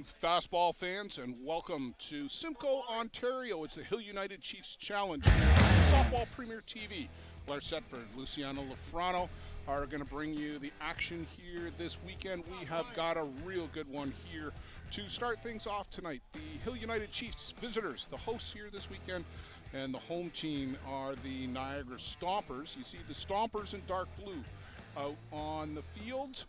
morning, fastball fans, and welcome to Simcoe, Ontario. It's the Hill United Chiefs Challenge here on Softball Premier TV. Blair Setford, Luciano Lafrano are going to bring you the action here this weekend. We have got a real good one here to start things off tonight. The Hill United Chiefs visitors, the hosts here this weekend, and the home team are the Niagara Stompers. You see the Stompers in dark blue out on the field.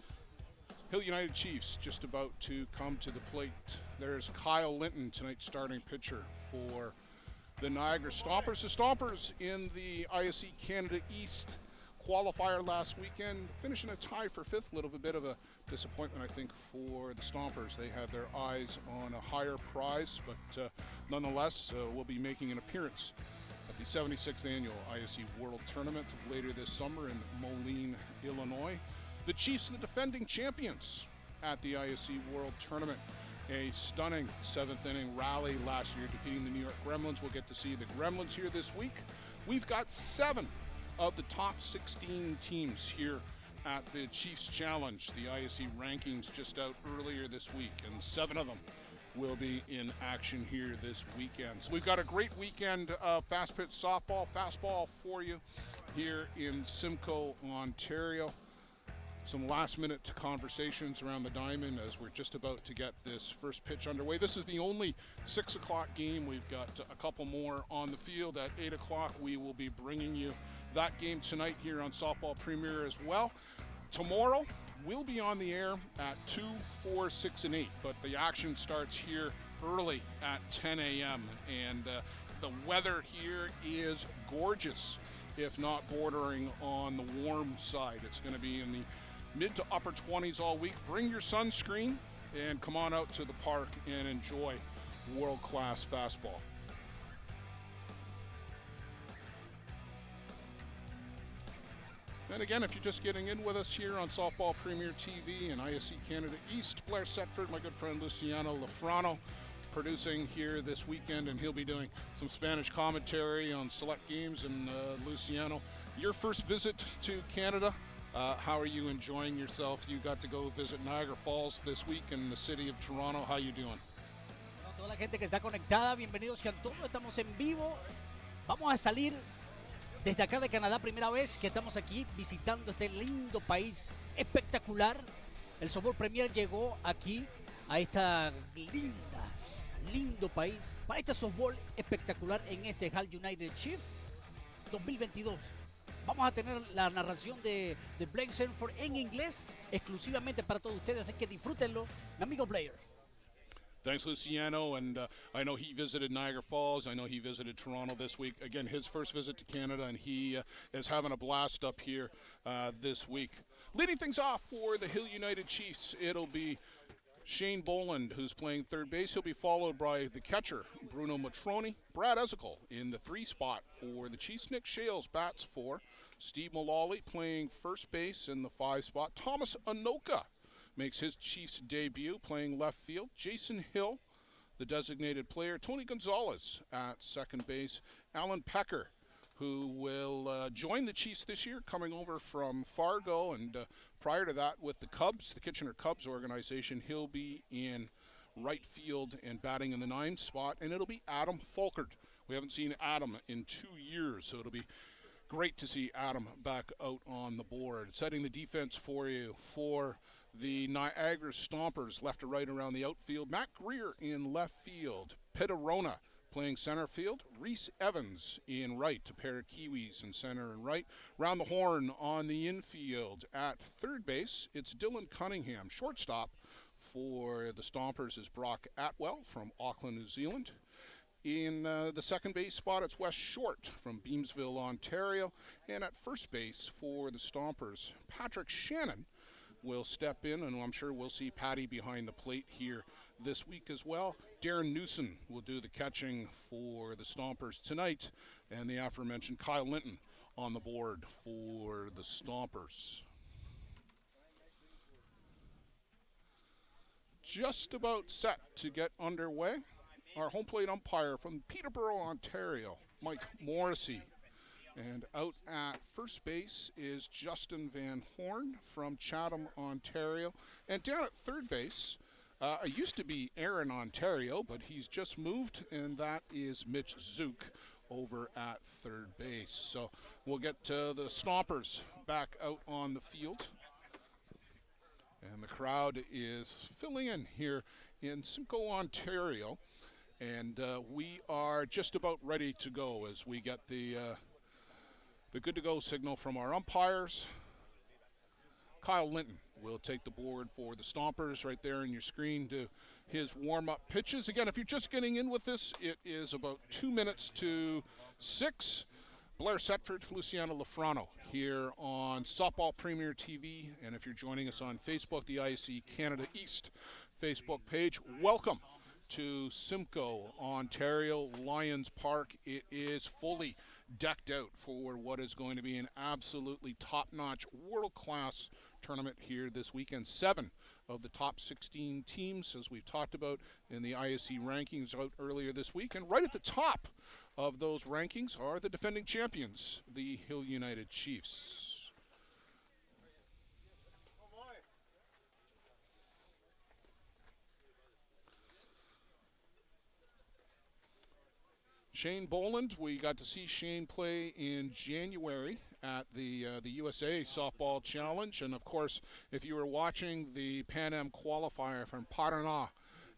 Hill United Chiefs just about to come to the plate. There's Kyle Linton, tonight's starting pitcher for the Niagara Stompers. The Stompers in the ISC Canada East qualifier last weekend, finishing a tie for fifth. A little bit of a disappointment, I think, for the Stompers. They had their eyes on a higher prize, but nonetheless will be making an appearance at the 76th Annual ISC World Tournament later this summer in Moline, Illinois. The Chiefs, the defending champions at the ISC World Tournament. A stunning seventh inning rally last year, defeating the New York Gremlins. We'll get to see the Gremlins here this week. We've got 7 of the top 16 teams here at the Chiefs Challenge. The ISC rankings just out earlier this week, and 7 of them will be in action here this weekend. So we've got a great weekend of fast pitch softball, fastball for you here in Simcoe, Ontario. Some last-minute conversations around the diamond as we're just about to get this first pitch underway. This is the only 6 o'clock game. We've got a couple more on the field. At 8 o'clock, we will be bringing you that game tonight here on Softball Premier as well. Tomorrow, we'll be on the air at 2, 4, 6, and 8, but the action starts here early at 10 a.m., and the weather here is gorgeous, if not bordering on the warm side. It's going to be in the mid to upper 20s all week. Bring your sunscreen and come on out to the park and enjoy world-class fastball. And again, if you're just getting in with us here on Softball Premier TV and ISC Canada East, Blair Setford, my good friend Luciano Lafrano, producing here this weekend, and he'll be doing some Spanish commentary on select games. And Luciano, your first visit to Canada, how are you enjoying yourself? You got to go visit Niagara Falls this week in the city of Toronto. How you doing? Toda la gente que está conectada, bienvenidos sean todos. Estamos en vivo. Vamos a salir desde acá de Canadá, primera vez que estamos aquí visitando este lindo país espectacular. El Softball Premier llegó aquí a esta lindo país para este softball espectacular en este Hall United Chief 2022. Vamos a tener la narración de Blake Sanford en inglés exclusivamente para todos ustedes, así que disfrútenlo, mi amigo Blair. Thanks, Luciano, and I know he visited Niagara Falls. I know he visited Toronto this week. Again, his first visit to Canada, and he is having a blast up here this week. Leading things off for the Hill United Chiefs, it'll be Shane Boland, who's playing third base. He'll be followed by the catcher, Bruno Matroni. Brad Ezekiel in the 3 spot for the Chiefs. Nick Shales bats 4. Steve Mullally playing first base in the 5 spot. Thomas Anoka makes his Chiefs debut playing left field. Jason Hill, the designated player. Tony Gonzalez at second base. Alan Pecker, who will join the Chiefs this year, coming over from Fargo, and prior to that with the Cubs, the Kitchener Cubs organization. He'll be in right field and batting in the 9 spot, and it'll be Adam Folkert. We haven't seen Adam in 2 years, so it'll be great to see Adam back out on the board. Setting the defense for you for the Niagara Stompers, left to right around the outfield. Matt Greer in left field. Pitarona playing center field. Reese Evans in right, to pair of Kiwis in center and right. Round the horn on the infield at third base, it's Dylan Cunningham. Shortstop for the Stompers is Brock Atwell from Auckland, New Zealand. In the second base spot, it's Wes Short from Beamsville, Ontario. And at first base for the Stompers, Patrick Shannon will step in, and I'm sure we'll see Patty behind the plate here this week as well. Darren Newson will do the catching for the Stompers tonight, and the aforementioned Kyle Linton on the board for the Stompers. Just about set to get underway. Our home plate umpire from Peterborough, Ontario, Mike Morrissey. And out at first base is Justin Van Horn from Chatham, Ontario. And down at third base, It used to be Aaron Ontario, but he's just moved, and that is Mitch Zook over at third base. So we'll get the Stompers back out on the field. And the crowd is filling in here in Simcoe, Ontario. And we are just about ready to go as we get the good to go signal from our umpires. Kyle Linton will take the board for the Stompers right there on your screen to his warm-up pitches. Again, if you're just getting in with this, it is about 2 minutes to 6. Blair Setford, Luciano Lafrano here on Softball Premier TV. And if you're joining us on Facebook, the ISC Canada East Facebook page, welcome to Simcoe, Ontario, Lions Park. It is fully decked out for what is going to be an absolutely top-notch, world-class tournament here this weekend. 7 of the top 16 teams, as we've talked about in the ISC rankings out earlier this week. And right at the top of those rankings are the defending champions, the Hill United Chiefs. Shane Boland, we got to see Shane play in January at the USA Softball Challenge. And of course, if you were watching the Pan Am qualifier from Paraná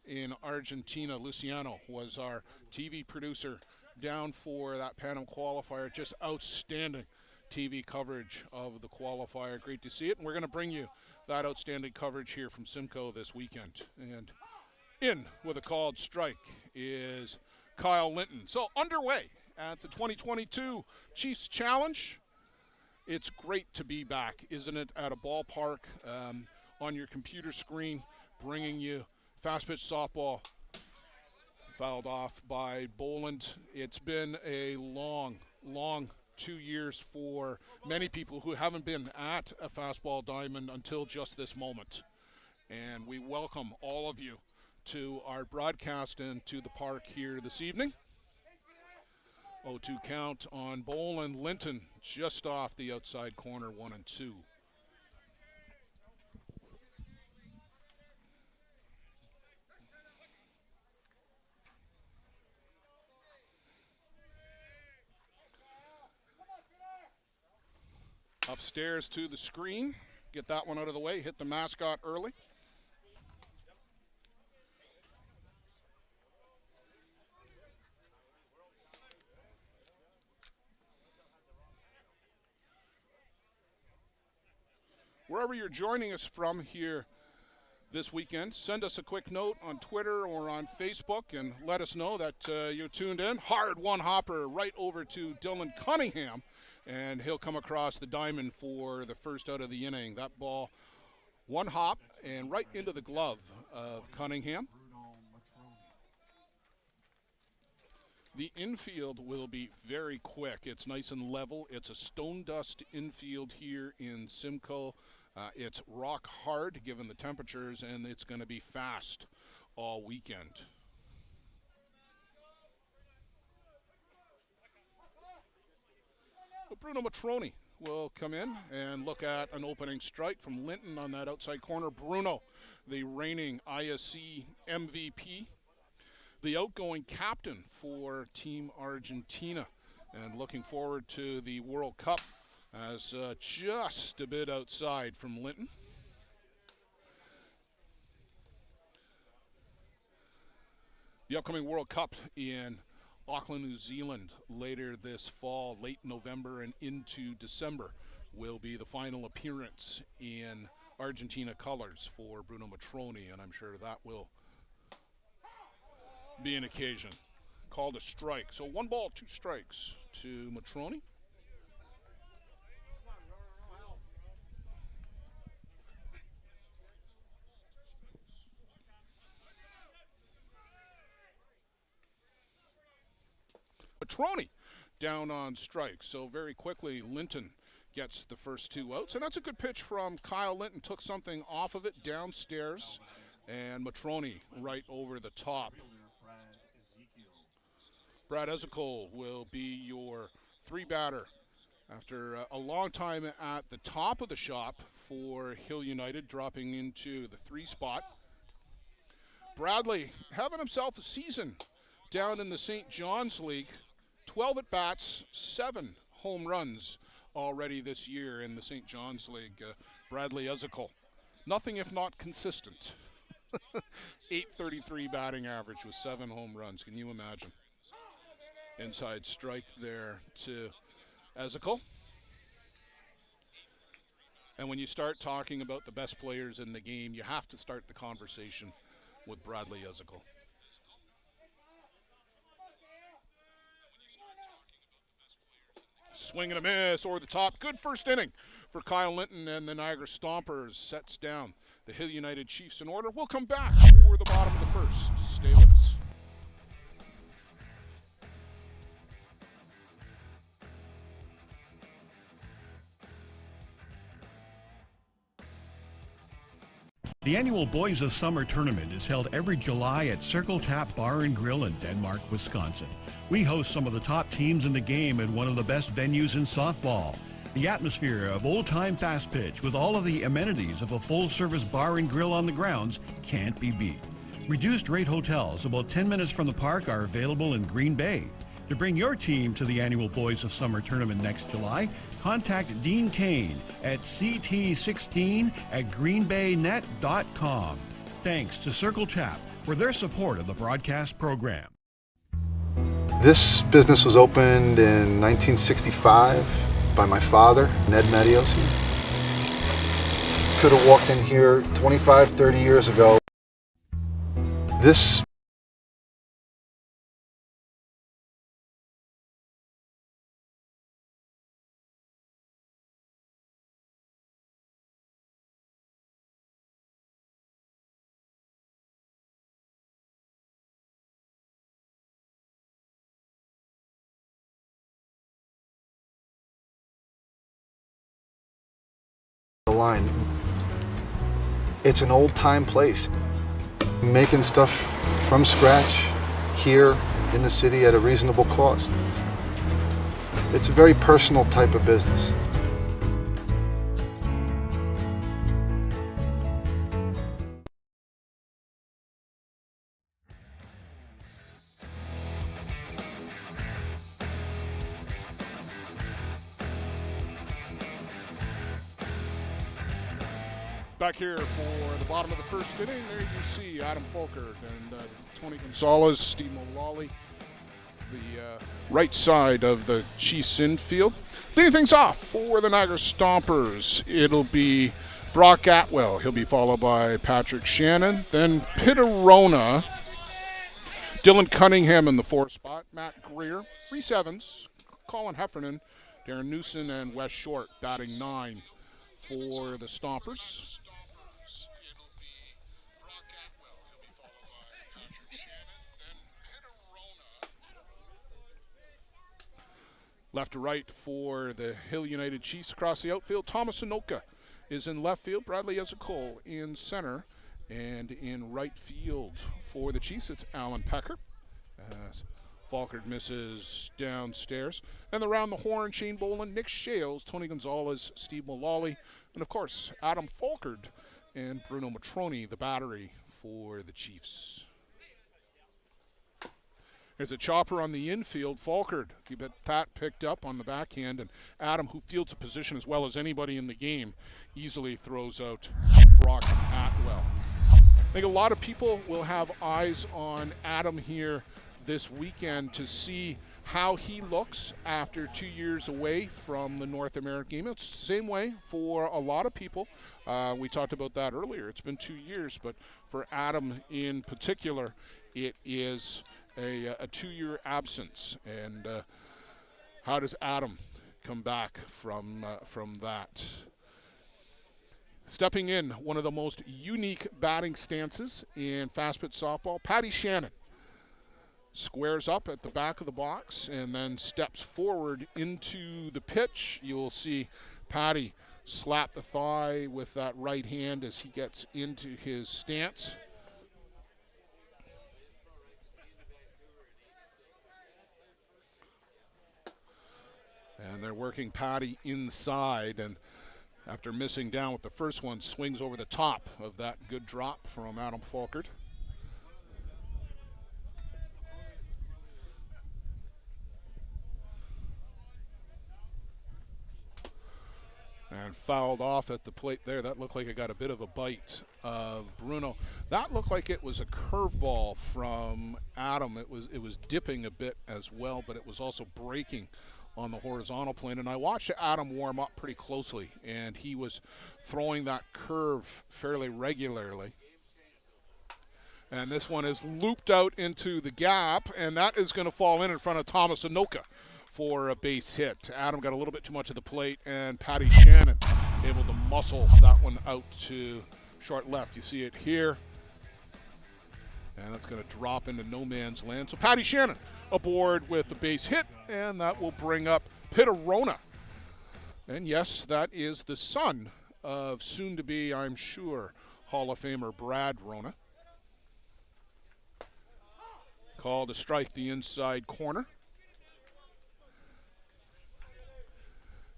in Argentina, Luciano was our TV producer down for that Pan Am qualifier. Just outstanding TV coverage of the qualifier. Great to see it. And we're going to bring you that outstanding coverage here from Simcoe this weekend. And in with a called strike is Kyle Linton. So underway at the 2022 Chiefs Challenge. It's great to be back, isn't it, at a ballpark on your computer screen, bringing you fast pitch softball. Fouled off by Boland. It's been a long 2 years for many people who haven't been at a fastball diamond until just this moment. And we welcome all of you to our broadcast and to the park here this evening. 0-2 count on Boland. Linton just off the outside corner, 1-2. Upstairs to the screen. Get that one out of the way. Hit the mascot early. Wherever you're joining us from here this weekend, send us a quick note on Twitter or on Facebook and let us know that you're tuned in. Hard one hopper right over to Dylan Cunningham, and he'll come across the diamond for the first out of the inning. That ball, one hop and right into the glove of Cunningham. The infield will be very quick. It's nice and level. It's a stone dust infield here in Simcoe. It's rock hard given the temperatures, and it's going to be fast all weekend. But Bruno Matroni will come in and look at an opening strike from Linton on that outside corner. Bruno, the reigning ISC MVP, the outgoing captain for Team Argentina, and looking forward to the World Cup as just a bit outside from Linton. The upcoming World Cup in Auckland, New Zealand later this fall, late November and into December, will be the final appearance in Argentina colors for Bruno Matroni, and I'm sure that will be an occasion. Called a strike. So 1 ball, 2 strikes to Matroni. Matroni down on strikes. So very quickly, Linton gets the first 2 outs. And that's a good pitch from Kyle Linton. Took something off of it downstairs. And Matroni right over the top. Brad Ezekiel will be your 3-batter after a long time at the top of the shop for Hill United, dropping into the 3 spot. Bradley having himself a season down in the St. John's League. 12 at-bats, 7 home runs already this year in the St. John's League. Bradley Ezekiel, nothing if not consistent. 833 batting average with 7 home runs. Can you imagine? Inside strike there to Ezekiel. And when you start talking about the best players in the game, you have to start the conversation with Bradley Ezekiel. Swing and a miss over the top. Good first inning for Kyle Linton, and the Niagara Stompers sets down the Hill United Chiefs in order. We'll come back for the bottom of the first. Stay with us. The annual Boys of Summer tournament is held every July at Circle Tap Bar and Grill in Denmark, Wisconsin. We host some of the top teams in the game at one of the best venues in softball. The atmosphere of old-time fast pitch with all of the amenities of a full-service bar and grill on the grounds can't be beat. Reduced-rate hotels about 10 minutes from the park are available in Green Bay. To bring your team to the annual Boys of Summer tournament next July, contact Dean Kane at ct16@greenbaynet.com. Thanks to Circle Tap for their support of the broadcast program. This business was opened in 1965 by my father, Ned Mattiosi. Could have walked in here 25, 30 years ago. This line. It's an old-time place. Making stuff from scratch here in the city at a reasonable cost. It's a very personal type of business. Back here for the bottom of the first inning, there you see Adam Folkert and Tony Gonzalez, Steve Mullally, the right side of the Chiefs infield. Leading things off for the Niagara Stompers, it'll be Brock Atwell. He'll be followed by Patrick Shannon. Then Pitterona, Dylan Cunningham in the 4th spot, Matt Greer, Reese Evans, Colin Heffernan, Darren Newson, and Wes Short batting 9 for the Stompers. Left to right for the Hill United Chiefs across the outfield. Thomas Anoka is in left field. Bradley Ezekiel in center. And in right field for the Chiefs, it's Alan Pecker. Folkert misses downstairs. And around the horn, Shane Boland, Nick Shales, Tony Gonzalez, Steve Mullally, and of course, Adam Folkert and Bruno Matroni, the battery for the Chiefs. There's a chopper on the infield. Folkert, you bet that picked up on the backhand, and Adam, who fields a position as well as anybody in the game, easily throws out Brock Atwell. I think a lot of people will have eyes on Adam here this weekend to see how he looks after 2 years away from the North American game. It's the same way for a lot of people. We talked about that earlier. It's been 2 years, but for Adam in particular, it is a 2-year absence. And how does Adam come back from that? Stepping in, one of the most unique batting stances in fast pitch softball, Patty Shannon squares up at the back of the box and then steps forward into the pitch. You'll see Patty slap the thigh with that right hand as he gets into his stance. And they're working Patty inside, and after missing down with the first one, swings over the top of that good drop from Adam Folkert. got fouled off at the plate there. That looked like it got a bit of a bite of Bruno. That looked like it was a curveball from Adam. It was dipping a bit as well, but it was also breaking on the horizontal plane. And I watched Adam warm up pretty closely, and he was throwing that curve fairly regularly. And this one is looped out into the gap, and that is going to fall in front of Thomas Anoka for a base hit. Adam got a little bit too much of the plate, and Patty Shannon able to muscle that one out to short left. You see it here. And that's going to drop into no man's land. So Patty Shannon aboard with the base hit, and that will bring up Pittarona. And yes, that is the son of soon-to-be, I'm sure, Hall of Famer Brad Rona. Call to strike the inside corner.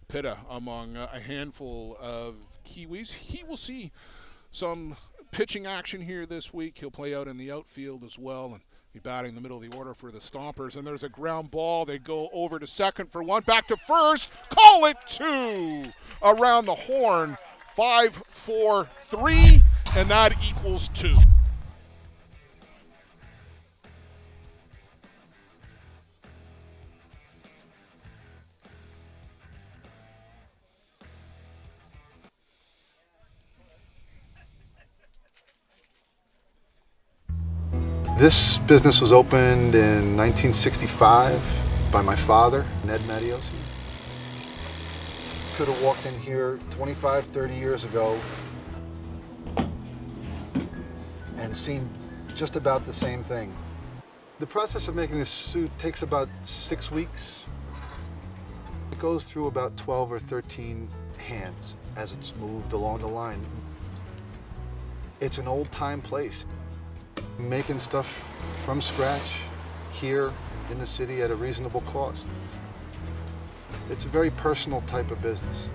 Pitta among a handful of Kiwis. He will see some pitching action here this week. He'll play out in the outfield as well and be batting the middle of the order for the Stompers. And there's a ground ball. They go over to second for one, back to first. Call it two around the horn. 5-4-3, and that equals 2. This business was opened in 1965 by my father, Ned Matiosi. Could have walked in here 25, 30 years ago and seen just about the same thing. The process of making this suit takes about 6 weeks. It goes through about 12 or 13 hands as it's moved along the line. It's an old-time place. Making stuff from scratch here in the city at a reasonable cost. It's a very personal type of business.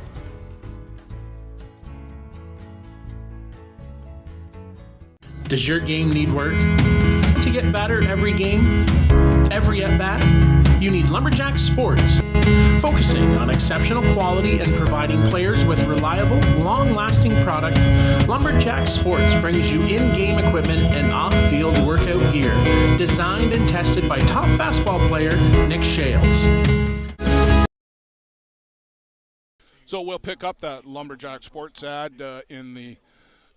Does your game need work? To get better every game, every at-bat, you need Lumberjack Sports. Focusing on exceptional quality and providing players with reliable, long-lasting product, Lumberjack Sports brings you in-game equipment and off-field workout gear, designed and tested by top fastball player Nick Shales. So we'll pick up that Lumberjack Sports ad in the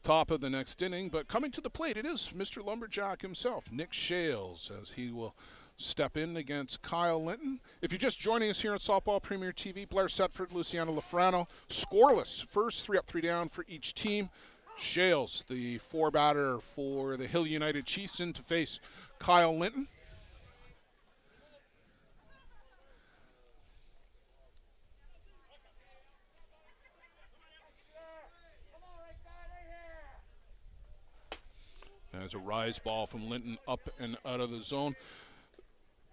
top of the next inning, but coming to the plate, it is Mr. Lumberjack himself, Nick Shales, as he will step in against Kyle Linton. If you're just joining us here on Softball Premier TV, Blair Setford, Luciano Lafrano, scoreless. First 3 up, 3 down for each team. Shales, the 4-batter for the Hill United Chiefs, in to face Kyle Linton. There's a rise ball from Linton up and out of the zone.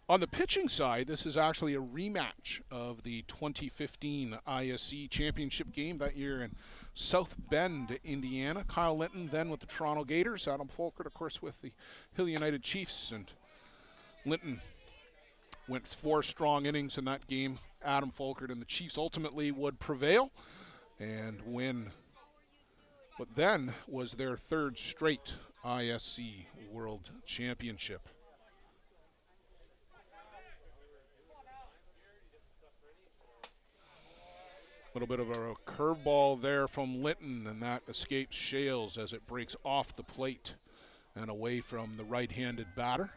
On the pitching side, this is actually a rematch of the 2015 ISC championship game that year in South Bend, Indiana. Kyle Linton then with the Toronto Gators. Adam Folkert, of course, with the Hill United Chiefs. And Linton went 4 strong innings in that game. Adam Folkert and the Chiefs ultimately would prevail and win what then was their 3rd straight ISC World Championship. A little bit of a curveball there from Linton, and that escapes Shales as it breaks off the plate and away from the right-handed batter.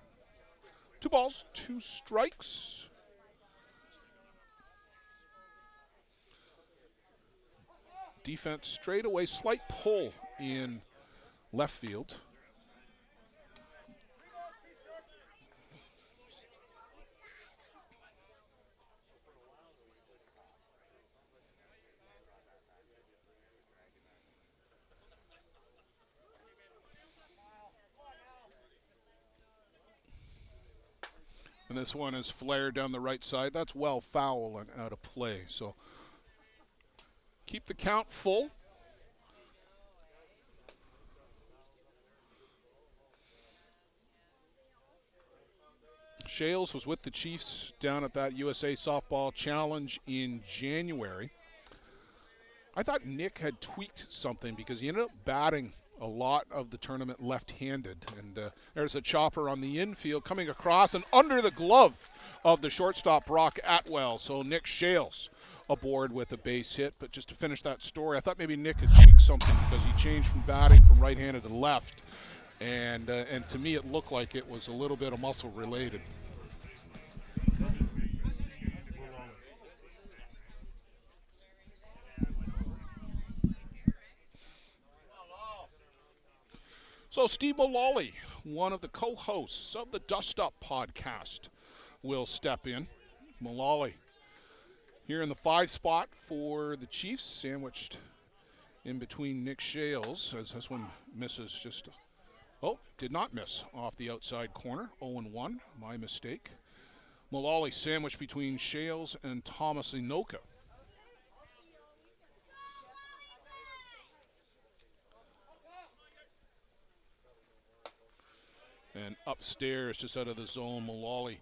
2 balls, 2 strikes. Defense straight away, slight pull in left field. And this one is flared down the right side. That's well foul and out of play. So keep the count full. Shales was with the Chiefs down at that USA Softball Challenge in January. I thought Nick had tweaked something because he ended up batting a lot of the tournament left-handed. And there's a chopper on the infield coming across and under the glove of the shortstop, Brock Atwell. So Nick Shales aboard with a base hit. But just to finish that story, I thought maybe Nick had tweaked something because he changed from batting from right-handed to left. And to me, it looked like it was a little bit of muscle related. So Steve Mullally, one of the co-hosts of the Dust Up podcast, will step in. Mullally here in the 5 spot for the Chiefs, sandwiched in between Nick Shales, as this one misses just, did not miss off the outside corner, 0-1, my mistake. Mullally sandwiched between Shales and Thomas Inoka. And upstairs, just out of the zone, Mullally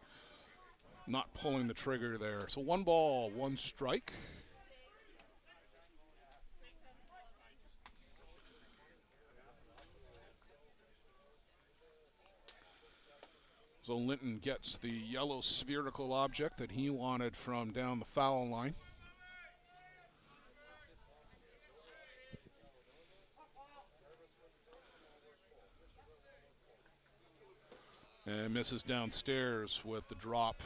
not pulling the trigger there. So 1 ball, 1 strike. So Linton gets the yellow spherical object that he wanted from down the foul line. And misses downstairs with the drop.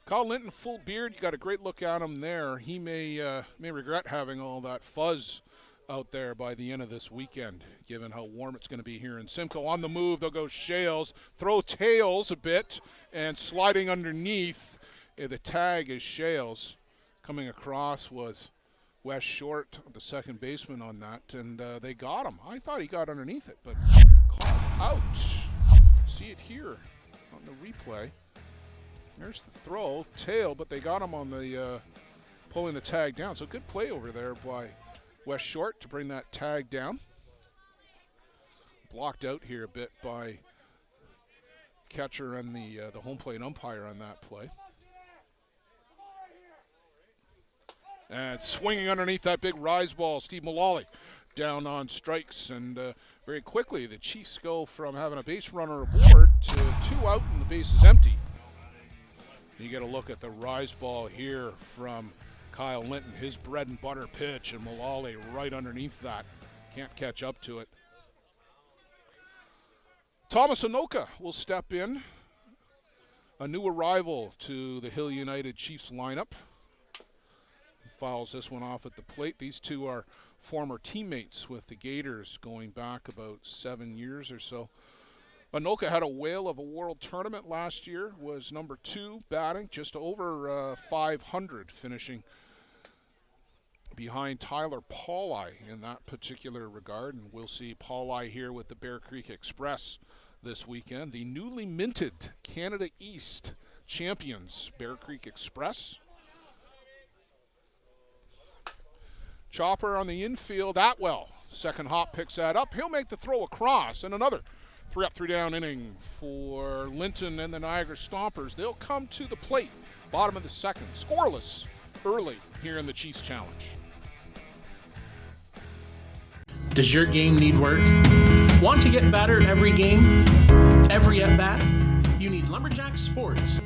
Kyle Linton, full beard. You got a great look at him there. He may regret having all that fuzz out there by the end of this weekend, given how warm it's going to be here in Simcoe. On the move, they'll go Shales. Throw tails a bit and sliding underneath. The tag is Shales. Coming across was West Short, the second baseman on that, and they got him. I thought he got underneath it, but caught out. See it here on the replay. There's the throw, tail, but they got him on the pulling the tag down. So good play over there by West Short to bring that tag down. Blocked out here a bit by catcher and the home plate umpire on that play. And swinging underneath that big rise ball, Steve Mullally down on strikes. And very quickly, the Chiefs go from having a base runner aboard to 2 out and the base is empty. You get a look at the rise ball here from Kyle Linton, his bread and butter pitch, and Mullally right underneath that. Can't catch up to it. Thomas Inoka will step in, a new arrival to the Hill United Chiefs lineup. Fouls this one off at the plate. These two are former teammates with the Gators going back about 7 years or so. Inoka had a whale of a world tournament last year, was number 2 batting, just over 500, finishing behind Tyler Pauli in that particular regard. And we'll see Pauli here with the Bear Creek Express this weekend. The newly minted Canada East champions, Bear Creek Express. Chopper on the infield, Atwell. Second hop picks that up. He'll make the throw across, and another 3 up, 3 down inning for Linton and the Niagara Stompers. They'll come to the plate, bottom of the second, scoreless early here in the Chiefs Challenge. Does your game need work? Want to get better every game, every at-bat? You need Lumberjack Sports.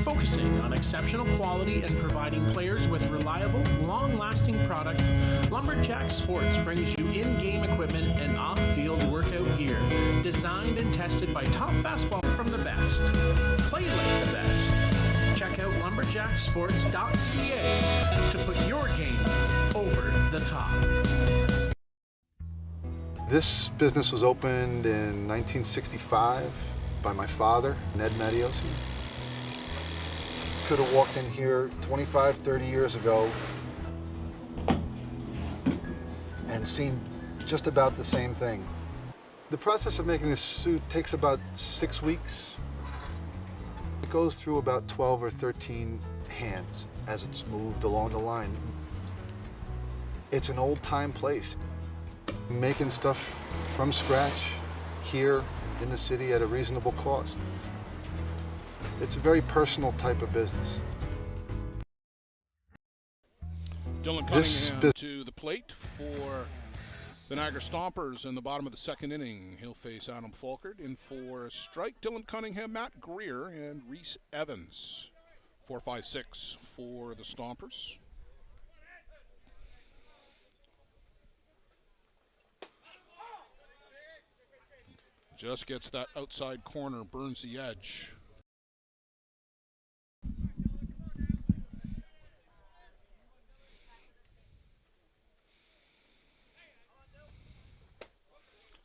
Focusing on exceptional quality and providing players with reliable, long-lasting product, Lumberjack Sports brings you in-game equipment and off-field workout gear, designed and tested by top fastball from the best. Play like the best. Check out lumberjacksports.ca to put your game over the top. This business was opened in 1965 by my father, Ned Mattiosi. Could have walked in here 25, 30 years ago and seen just about the same thing. The process of making this suit takes about 6 weeks. It goes through about 12 or 13 hands as it's moved along the line. It's an old-time place. Making stuff from scratch here in the city at a reasonable cost. It's a very personal type of business. Dylan This Cunningham to the plate for the Niagara Stompers in the bottom of the second inning. He'll face Adam Falkert in for a strike. Dylan Cunningham, Matt Greer, and Reese Evans. 4-5-6 for the Stompers. Just gets that outside corner, burns the edge.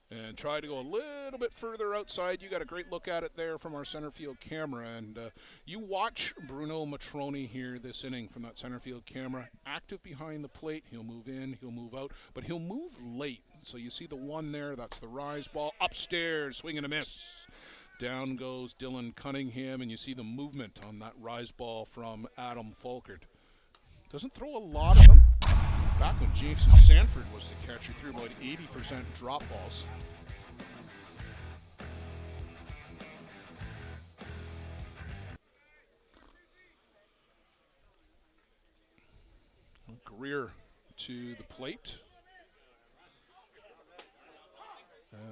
And try to go a little bit further outside. You got a great look at it there from our center field camera. And you watch Bruno Matroni here this inning from that center field camera. Active behind the plate. He'll move in, he'll move out, but he'll move late. So you see the one there, that's the rise ball. Upstairs, swing and a miss. Down goes Dylan Cunningham, and you see the movement on that rise ball from Adam Falkert. Doesn't throw a lot of them. Back when Jameson Sanford was the catcher, threw about 80% drop balls. Greer to the plate.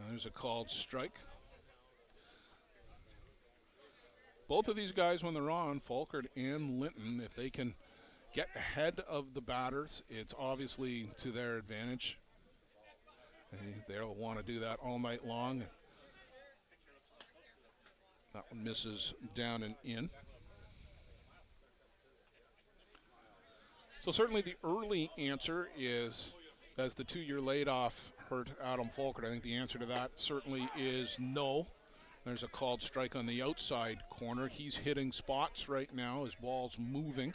There's a called strike. Both of these guys, when they're on, Falkert and Linton, if they can get ahead of the batters, it's obviously to their advantage. They'll want to do that all night long. That one misses down and in. So certainly the early answer is, as the 2-year laid-off hurt Adam Falkert, I think the answer to that certainly is no. There's a called strike on the outside corner. He's hitting spots right now. His ball's moving.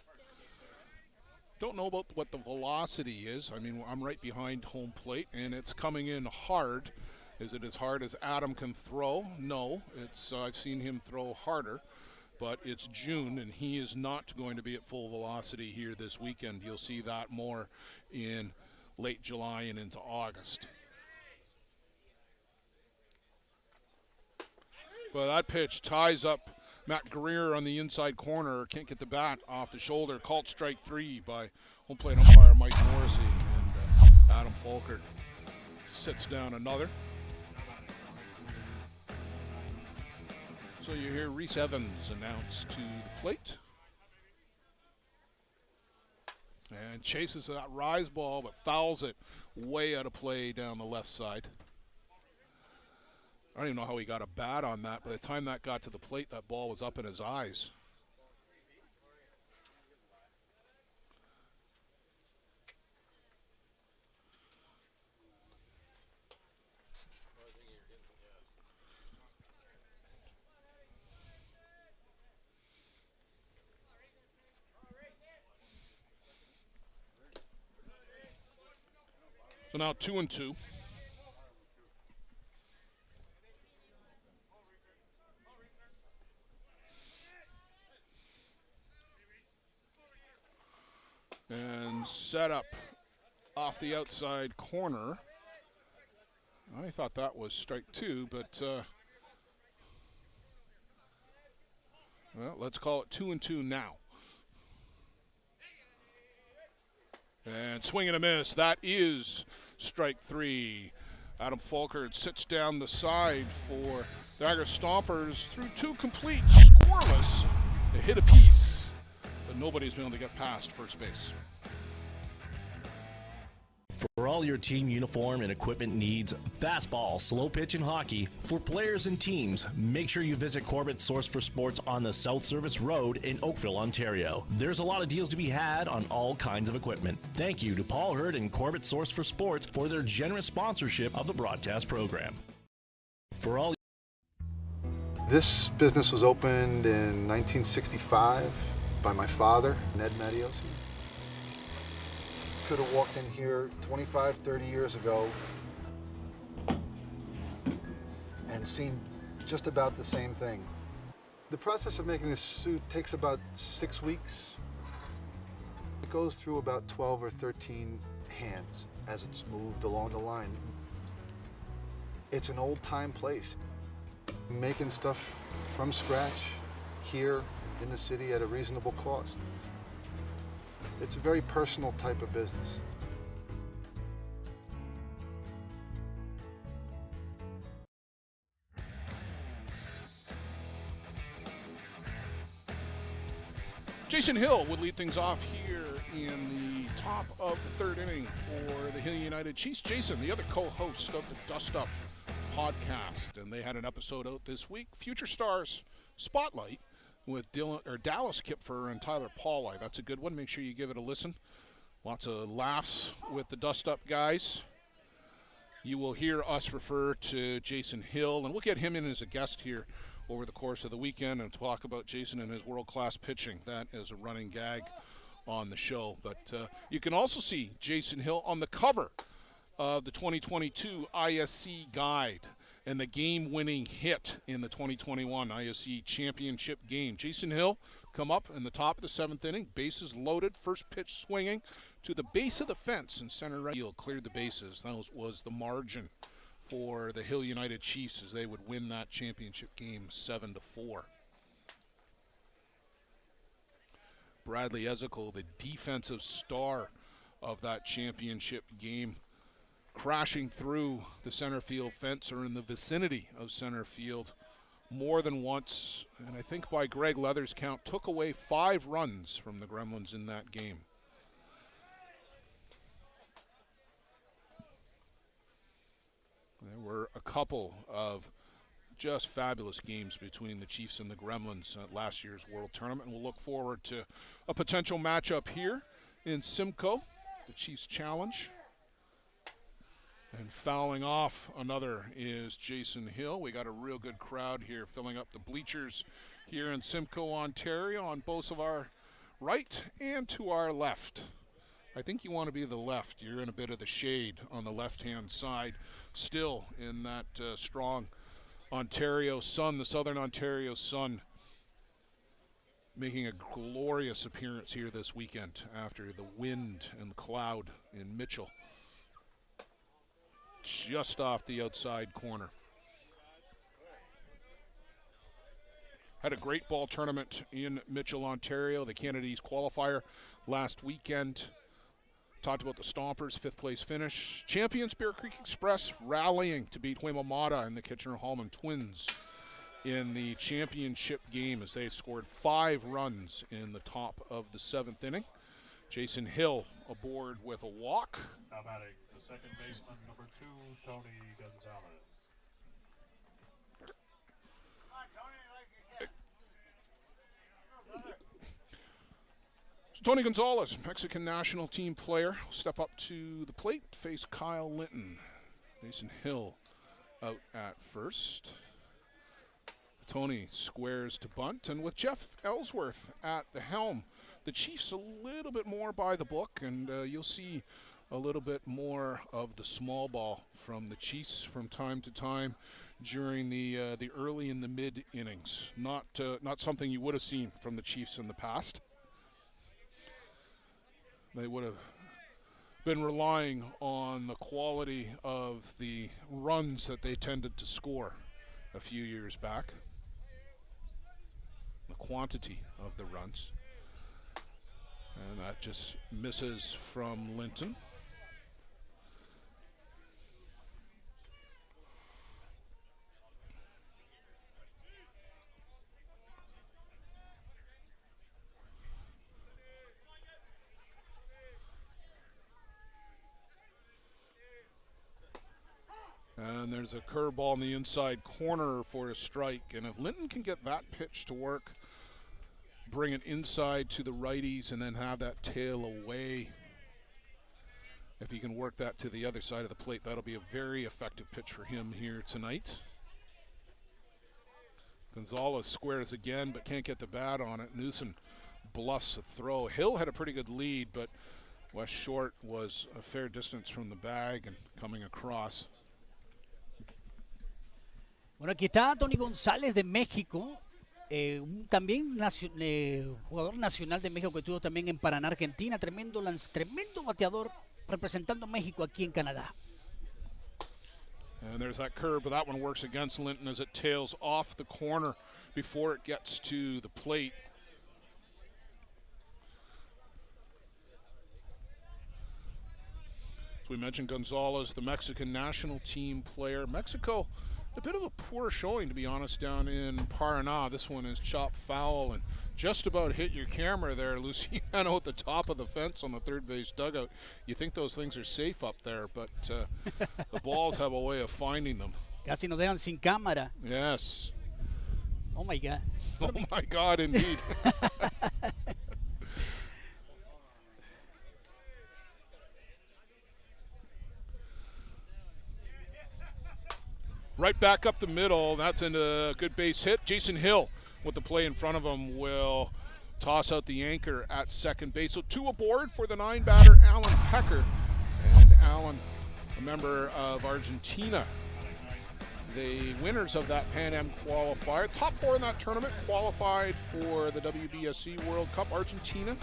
Don't know about what the velocity is. I mean, I'm right behind home plate, and it's coming in hard. Is it as hard as Adam can throw? No. It's I've seen him throw harder, but it's June, and he is not going to be at full velocity here this weekend. You'll see that more in late July and into August. But that pitch ties up Matt Greer on the inside corner. Can't get the bat off the shoulder. Called strike 3 by home plate umpire Mike Morrissey. And Adam Falkert sits down another. So you hear Reese Evans announced to the plate. And chases that rise ball, but fouls it way out of play down the left side. I don't even know how he got a bat on that. By the time that got to the plate, that ball was up in his eyes. So now 2-2. And set up off the outside corner. I thought that was strike 2, but well, let's call it 2-2 now. And swing and a miss. That is strike 3. Adam Falkert sits down the side for the Niagara Stompers through 2 complete, scoreless. They hit a piece, but nobody's been able to get past first base. For all your team uniform and equipment needs, fastball, slow pitch, and hockey, for players and teams, make sure you visit Corbett's Source for Sports on the South Service Road in Oakville, Ontario. There's a lot of deals to be had on all kinds of equipment. Thank you to Paul Hurd and Corbett's Source for Sports for their generous sponsorship of the broadcast program. For all This business was opened in 1965 by my father, Ned Mattios. Could have walked in here 25, 30 years ago and seen just about the same thing. The process of making this suit takes about 6 weeks. It goes through about 12 or 13 hands as it's moved along the line. It's an old-time place. Making stuff from scratch here in the city at a reasonable cost. It's a very personal type of business. Jason Hill would lead things off here in the top of the third inning for the Hill United Chiefs. Jason, the other co-host of the Dust Up podcast, and they had an episode out this week, Future Stars Spotlight, with Dallas Kipfer and Tyler Pauley. That's a good one. Make sure you give it a listen. Lots of laughs with the Dust Up guys. You will hear us refer to Jason Hill, and we'll get him in as a guest here over the course of the weekend and talk about Jason and his world-class pitching. That is a running gag on the show. But you can also see Jason Hill on the cover of the 2022 ISC Guide and the game-winning hit in the 2021 ISC Championship game. Jason Hill come up in the top of the seventh inning, bases loaded, first pitch swinging to the base of the fence, and center right field cleared the bases. That was the margin for the Hill United Chiefs as they would win that championship game 7-4. Bradley Ezekiel, the defensive star of that championship game, crashing through the center field fence or in the vicinity of center field more than once, and I think by Greg Leather's count, took away 5 runs from the Gremlins in that game. There were a couple of just fabulous games between the Chiefs and the Gremlins at last year's World Tournament. We'll look forward to a potential matchup here in Simcoe, the Chiefs Challenge. And fouling off another is Jason Hill. We got a real good crowd here filling up the bleachers here in Simcoe, Ontario, on both of our right and to our left. I think you want to be the left. You're in a bit of the shade on the left-hand side, still in that strong Ontario sun, the Southern Ontario sun, making a glorious appearance here this weekend after the wind and cloud in Mitchell. Just off the outside corner. Had a great ball tournament in Mitchell, Ontario, the Canada East qualifier last weekend. Talked about the Stompers' 5th place finish. Champions Bear Creek Express rallying to beat Waimamata and the Kitchener-Hallman Twins in the championship game as they scored 5 runs in the top of the 7th inning. Jason Hill aboard with a walk. Now batting the second baseman, number 2, Tony Gonzalez. Tony Gonzalez, Mexican national team player, will step up to the plate, face Kyle Linton. Jason Hill out at first. Tony squares to bunt, and with Jeff Ellsworth at the helm, the Chiefs a little bit more by the book, and you'll see a little bit more of the small ball from the Chiefs from time to time during the early and the mid innings. Not something you would have seen from the Chiefs in the past. They would have been relying on the quality of the runs that they tended to score a few years back. The quantity of the runs. And that just misses from Linton. And there's a curveball in the inside corner for a strike. And if Linton can get that pitch to work, bring it inside to the righties and then have that tail away, if he can work that to the other side of the plate, that'll be a very effective pitch for him here tonight. Gonzalez squares again, but can't get the bat on it. Newsom bluffs a throw. Hill had a pretty good lead, but West Short was a fair distance from the bag and coming across. Bueno, aquí está Tony González de México, también jugador nacional de México que estuvo también en Paraná, Argentina, tremendo bateador representando a México aquí en Canadá. And there's that curve, but that one works against Linton as it tails off the corner before it gets to the plate. As we mentioned, Gonzalez, the Mexican national team player. Mexico, a bit of a poor showing, to be honest, down in Paraná. This one is chopped foul and just about hit your camera there, Luciano, at the top of the fence on the third base dugout. You think those things are safe up there, but the balls have a way of finding them. Casi nos dejan sin cámara. Yes. Oh my God. Oh my God, indeed. Right back up the middle. That's a good base hit. Jason Hill, with the play in front of him, will toss out the anchor at second base. So 2 aboard for the 9-batter, Alan Pecker. And Alan, a member of Argentina, the winners of that Pan Am qualifier. Top 4 in that tournament qualified for the WBSC World Cup. Argentina,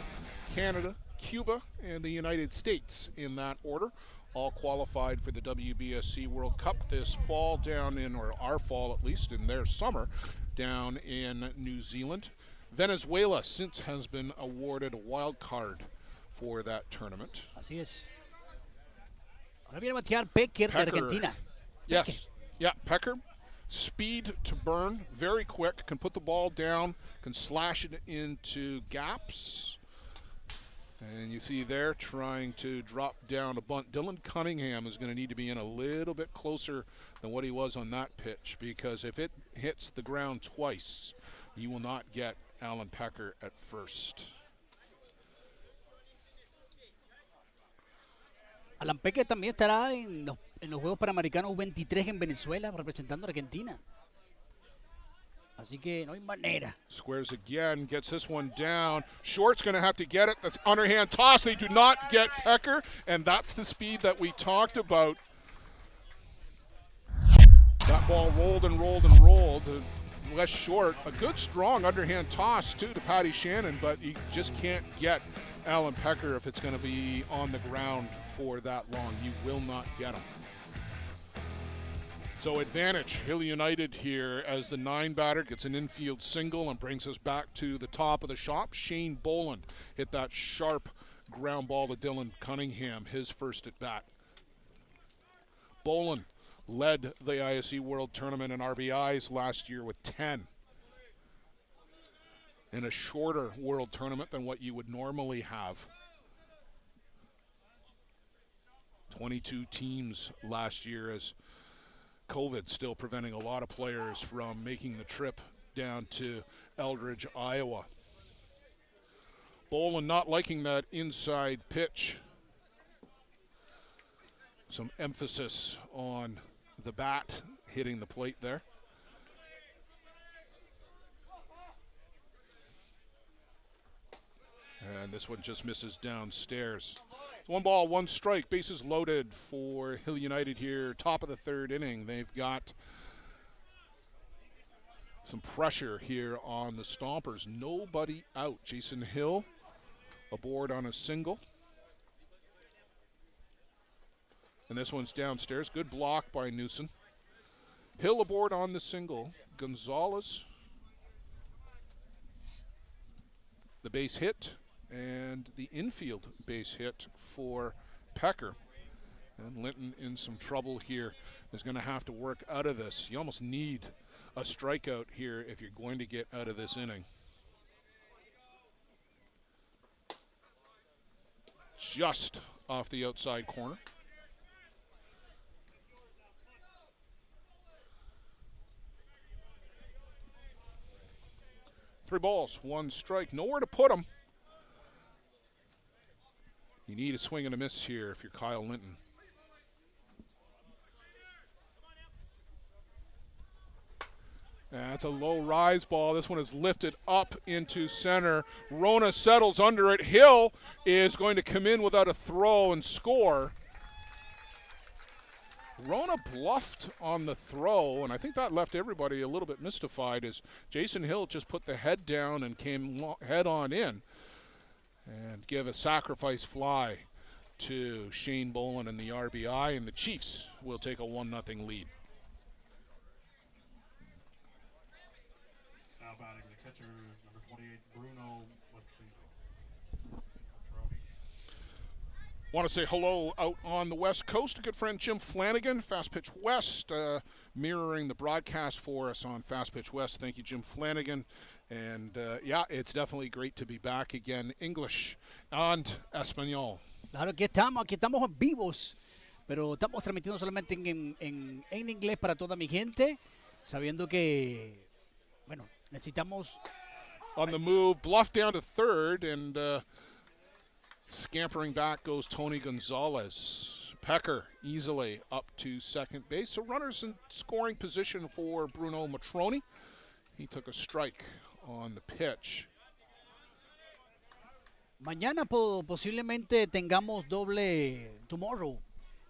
Canada, Cuba, and the United States in that order. All qualified for the WBSC World Cup this fall down in, or our fall at least, in their summer, down in New Zealand. Venezuela since has been awarded a wild card for that tournament. Así es. Ahora viene a batear Pecker de Argentina. Yes. Yeah, Pecker. Speed to burn, very quick, can put the ball down, can slash it into gaps. And you see there trying to drop down a bunt. Dylan Cunningham is going to need to be in a little bit closer than what he was on that pitch, because if it hits the ground twice, you will not get Alan Pecker at first. Alan Pecker también estará en los Juegos Panamericanos 23 en Venezuela representando a Argentina. Así que no hay manera. Squares again, gets this one down. Short's going to have to get it. That's underhand toss. They do not get Pecker, and that's the speed that we talked about. That ball rolled and rolled and rolled. West Short, a good strong underhand toss too to Patty Shannon, but you just can't get Alan Pecker if it's going to be on the ground for that long. You will not get him. So advantage, Hill United here as the 9-batter gets an infield single and brings us back to the top of the shop. Shane Boland hit that sharp ground ball to Dylan Cunningham, his first at bat. Boland led the ISC World Tournament in RBIs last year with 10. In a shorter World Tournament than what you would normally have. 22 teams last year, as COVID still preventing a lot of players from making the trip down to Eldridge, Iowa. Boland not liking that inside pitch. Some emphasis on the bat hitting the plate there. And this one just misses downstairs. 1 ball, 1 strike, bases loaded for Hill United here, top of the 3rd inning. They've got some pressure here on the Stompers. Nobody out. Jason Hill aboard on a single. And this one's downstairs. Good block by Newson. Hill aboard on the single. Gonzalez, the base hit, and the infield base hit for Pecker. And Linton in some trouble here, is going to have to work out of this. You almost need a strikeout here if you're going to get out of this inning. Just off the outside corner. Three balls, 1 strike, nowhere to put him. You need a swing and a miss here if you're Kyle Linton. That's a low rise ball. This one is lifted up into center. Rona settles under it. Hill is going to come in without a throw and score. Rona bluffed on the throw, and I think that left everybody a little bit mystified as Jason Hill just put the head down and came head on in and give a sacrifice fly to Shane Boland and the RBI, and the Chiefs will take a 1-0 lead. Now batting the catcher, number 28, Bruno Matrino. Want to say hello out on the West Coast to good friend Jim Flanagan, Fast Pitch West, mirroring the broadcast for us on Fast Pitch West. Thank you, Jim Flanagan. And yeah, it's definitely great to be back again. English and Espanol. Claro, aquí estamos vivos, pero estamos transmitiendo solamente en inglés para toda mi gente, sabiendo que, bueno, necesitamos... On the move, bluff down to third, and scampering back goes Tony Gonzalez. Pecker easily up to second base. So runners in scoring position for Bruno Matroni. He took a strike on the pitch. Mañana posiblemente tengamos doble tomorrow.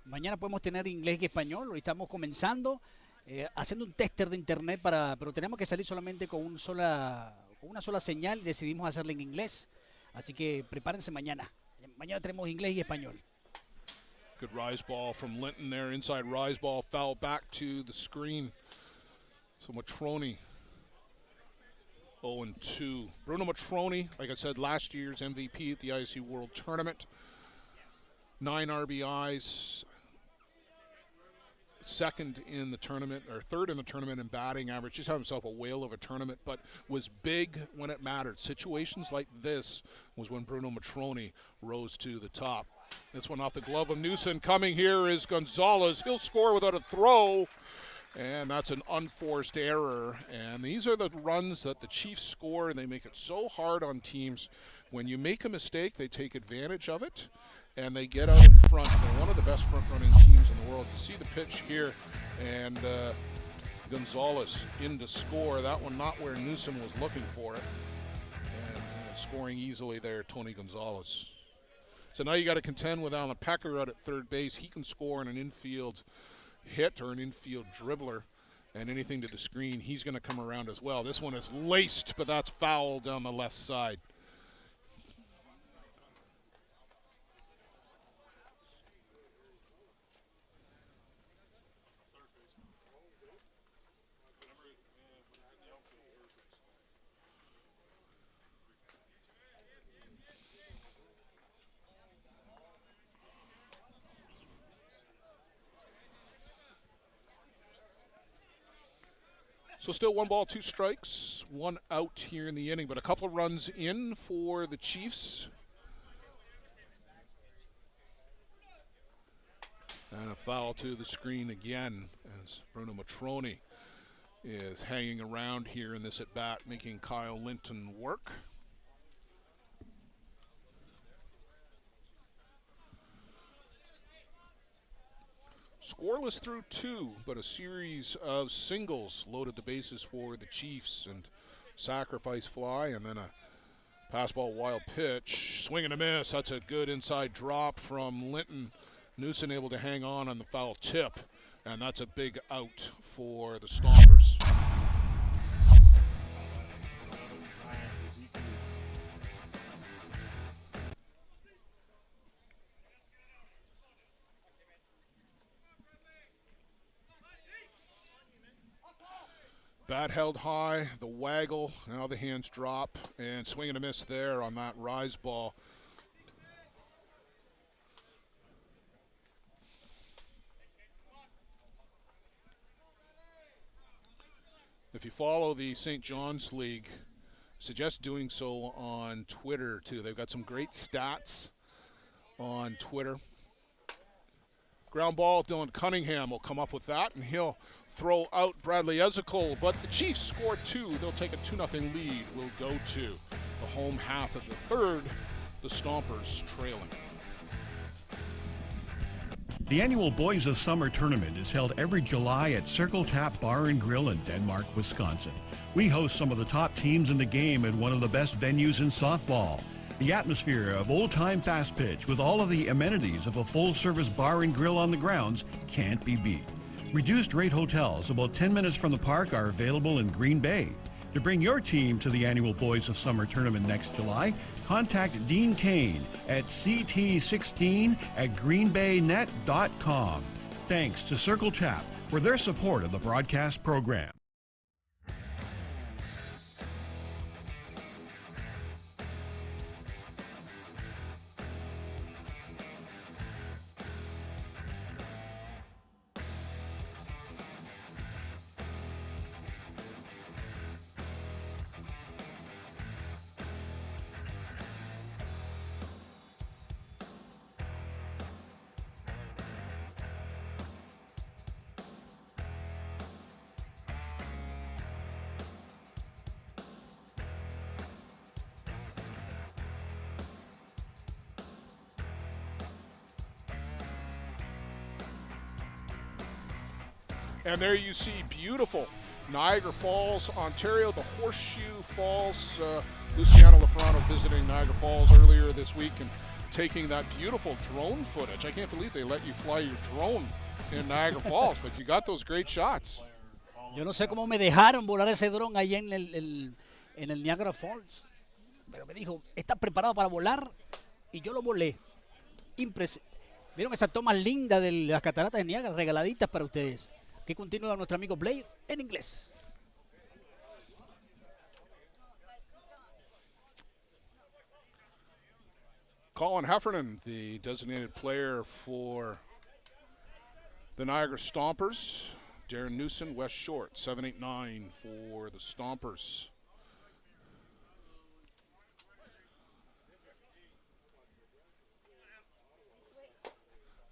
Mañana podemos tener inglés y español. Hoy estamos comenzando, haciendo un tester de internet, pero tenemos que salir solamente con una sola señal y decidimos hacerla en inglés. Así que prepárense mañana. Mañana tenemos inglés y español. Good rise ball from Linton there. Inside rise ball, foul back to the screen. So Matroni 0-2. Bruno Matroni, like I said, last year's MVP at the IC World Tournament. 9 RBIs. Second in the tournament, or third in the tournament in batting average. Just had himself a whale of a tournament, but was big when it mattered. Situations like this was when Bruno Matroni rose to the top. This one off the glove of Newson. Coming here is Gonzalez. He'll score without a throw. And that's an unforced error. And these are the runs that the Chiefs score, and they make it so hard on teams. When you make a mistake, they take advantage of it, and they get out in front. They're one of the best front-running teams in the world. You see the pitch here, and Gonzalez in to score. That one not where Newsom was looking for it. And scoring easily there, Tony Gonzalez. So now you got to contend with Alan Pecker out at third base. He can score in an infield hit or an infield dribbler, and anything to the screen, he's going to come around as well. This one is laced, but that's foul down the left side. So still 1 ball, 2 strikes, 1 out here in the inning, but a couple runs in for the Chiefs. And a foul to the screen again as Bruno Matroni is hanging around here in this at-bat, making Kyle Linton work. Scoreless through 2, but a series of singles loaded the bases for the Chiefs, and sacrifice fly, and then a pass ball wild pitch. Swing and a miss. That's a good inside drop from Linton. Newson able to hang on the foul tip, and that's a big out for the Stompers. Bat held high, the waggle, now the hands drop, and swing and a miss there on that rise ball. If you follow the St. John's League, suggest doing so on Twitter too. They've got some great stats on Twitter. Ground ball, Dylan Cunningham will come up with that, and he'll throw out Bradley Ezekiel, but the Chiefs score 2. They'll take a 2-0 lead. We'll go to the home half of the third, the Stompers trailing. The annual Boys of Summer tournament is held every July at Circle Tap Bar and Grill in Denmark, Wisconsin. We host some of the top teams in the game at one of the best venues in softball. The atmosphere of old-time fast pitch with all of the amenities of a full-service bar and grill on the grounds can't be beat. Reduced rate hotels about 10 minutes from the park are available in Green Bay. To bring your team to the annual Boys of Summer tournament next July, contact Dean Kane at ct16@greenbaynet.com. Thanks to Circle Tap for their support of the broadcast program. And there you see beautiful Niagara Falls, Ontario, the Horseshoe Falls. Luciano Lafrano visiting Niagara Falls earlier this week and taking that beautiful drone footage. I can't believe they let you fly your drone in Niagara Falls, but you got those great shots. Yo no sé cómo me dejaron volar ese dron ahí en el Niagara Falls. Pero me dijo, ¿estás preparado para volar? Y yo lo volé. ¿Vieron esa toma linda de las cataratas de Niagara? Regaladitas para ustedes. Que continúa nuestro amigo Blair en inglés. Colin Heffernan, the designated player for the Niagara Stompers. Darren Newson, West Short, 7-8-9 for the Stompers.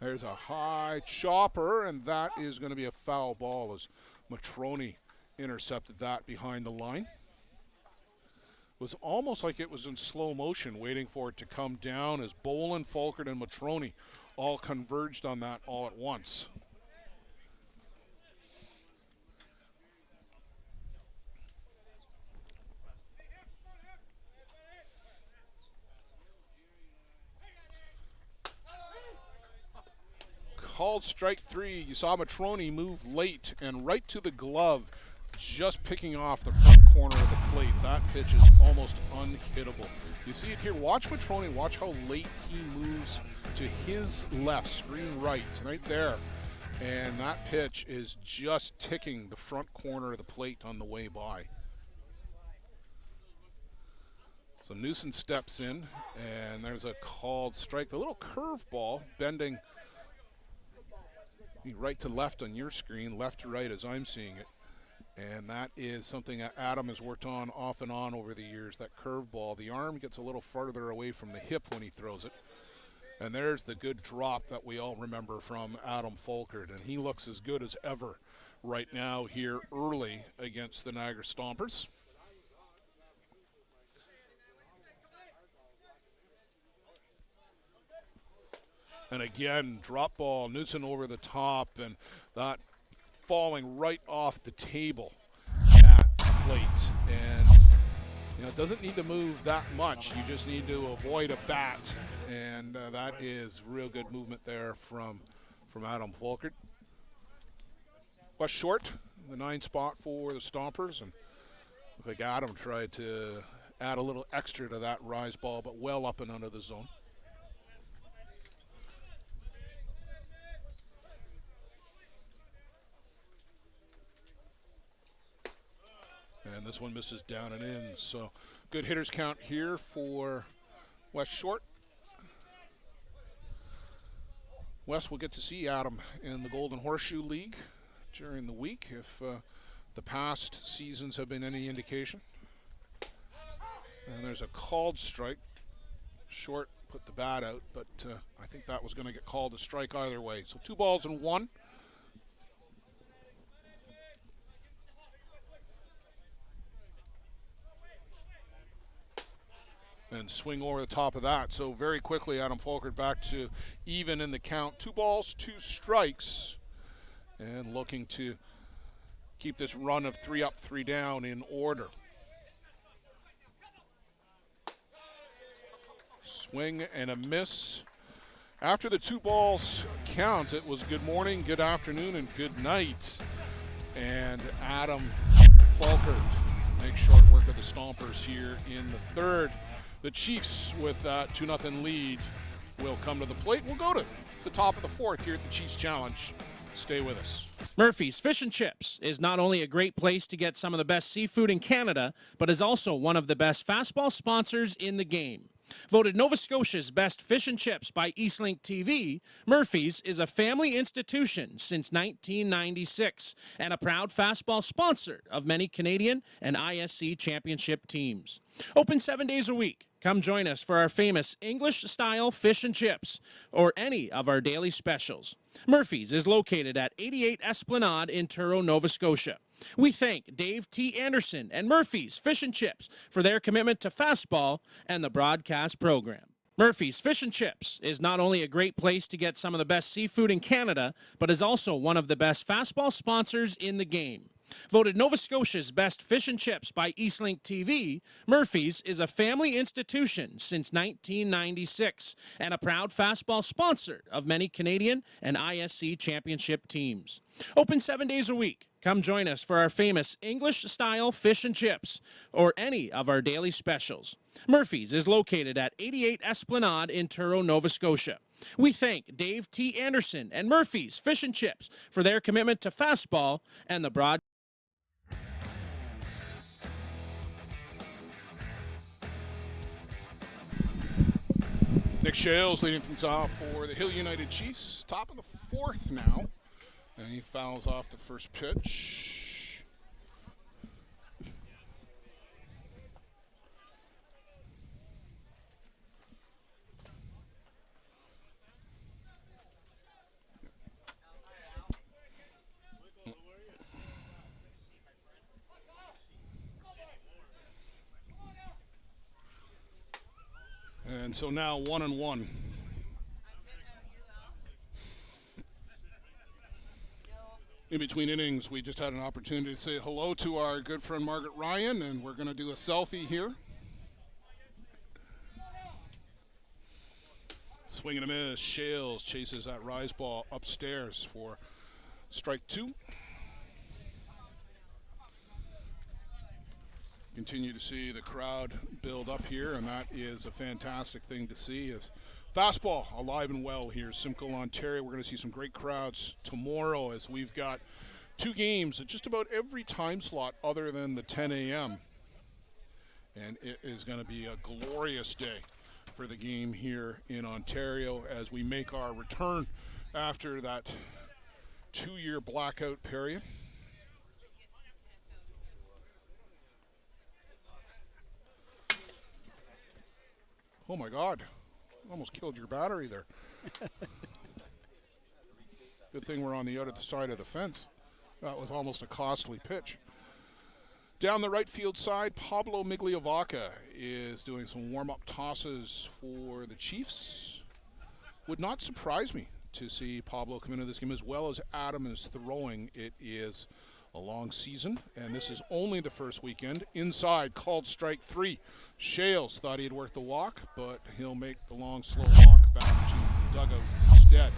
There's a high chopper, and that is going to be a foul ball as Matroni intercepted that behind the line. It was almost like it was in slow motion, waiting for it to come down as Bolin, Falkert, and Matroni all converged on that all at once. Called strike three. You saw Matroni move late and right to the glove, just picking off the front corner of the plate. That pitch is almost unhittable. You see it here. Watch Matroni. Watch how late he moves to his left, screen right there. And that pitch is just ticking the front corner of the plate on the way by. So Newson steps in, and there's a called strike. The little curveball bending right to left on your screen, left to right as I'm seeing it. And that is something that Adam has worked on off and on over the years, that curveball. The arm gets a little farther away from the hip when he throws it. And there's the good drop that we all remember from Adam Falkert. And he looks as good as ever right now here early against the Niagara Stompers. And again, drop ball, Newson over the top, and that falling right off the table at the plate. And it doesn't need to move that much. You just need to avoid a bat, and that is real good movement there from Adam Falkert. West Short, the 9 spot for the Stompers, and looked like Adam tried to add a little extra to that rise ball, but well up and under the zone. And this one misses down and in. So good hitters count here for West Short. West will get to see Adam in the Golden Horseshoe League during the week if the past seasons have been any indication. And there's a called strike. Short put the bat out, but I think that was going to get called a strike either way. So 2 balls and 1. And swing over the top of that. So very quickly, Adam Falkert back to even in the count. 2 balls, 2 strikes. And looking to keep this run of 3 up, 3 down in order. Swing and a miss. After the 2 balls count, it was good morning, good afternoon, and good night. And Adam Falkert make short work of the Stompers here in the third. The Chiefs, with that 2-0 lead, will come to the plate. We'll go to the top of the fourth here at the Chiefs Challenge. Stay with us. Murphy's Fish and Chips is not only a great place to get some of the best seafood in Canada, but is also one of the best fastball sponsors in the game. Voted Nova Scotia's best fish and chips by Eastlink TV, Murphy's is a family institution since 1996 and a proud fastball sponsor of many Canadian and ISC championship teams. Open 7 days a week. Come join us for our famous English-style fish and chips or any of our daily specials. Murphy's is located at 88 Esplanade in Truro, Nova Scotia. We thank Dave T. Anderson and Murphy's Fish and Chips for their commitment to fastball and the broadcast program. Murphy's Fish and Chips is not only a great place to get some of the best seafood in Canada, but is also one of the best fastball sponsors in the game. Voted Nova Scotia's best fish and chips by Eastlink TV, Murphy's is a family institution since 1996 and a proud fastball sponsor of many Canadian and ISC championship teams. Open 7 days a week. Come join us for our famous English-style fish and chips or any of our daily specials. Murphy's is located at 88 Esplanade in Truro, Nova Scotia. We thank Dave T. Anderson and Murphy's Fish and Chips for their commitment to fastball and the broad. Nick Shales leading things off for the Hill United Chiefs. Top of the fourth now. And he fouls off the first pitch. And so now 1-1. In between innings, we just had an opportunity to say hello to our good friend Margaret Ryan, and we're going to do a selfie here. Swing and a miss. Shales chases that rise ball upstairs for strike two. Continue to see the crowd build up here, and that is a fantastic thing to see. As fastball alive and well here, Simcoe, Ontario. We're going to see some great crowds tomorrow as we've got two games at just about every time slot other than the 10 a.m. And it is going to be a glorious day for the game here in Ontario as we make our return after that 2-year blackout period. Oh my God, almost killed your battery there. Good thing we're on the other side of the fence. That was almost a costly pitch. Down the right field side, Pablo Migliovaca is doing some warm-up tosses for the Chiefs. Would not surprise me to see Pablo come into this game as well as Adam is throwing. It is a long season, and this is only the first weekend. Inside, called strike three. Shales thought he'd work the walk, but he'll make the long, slow walk back to the dugout instead.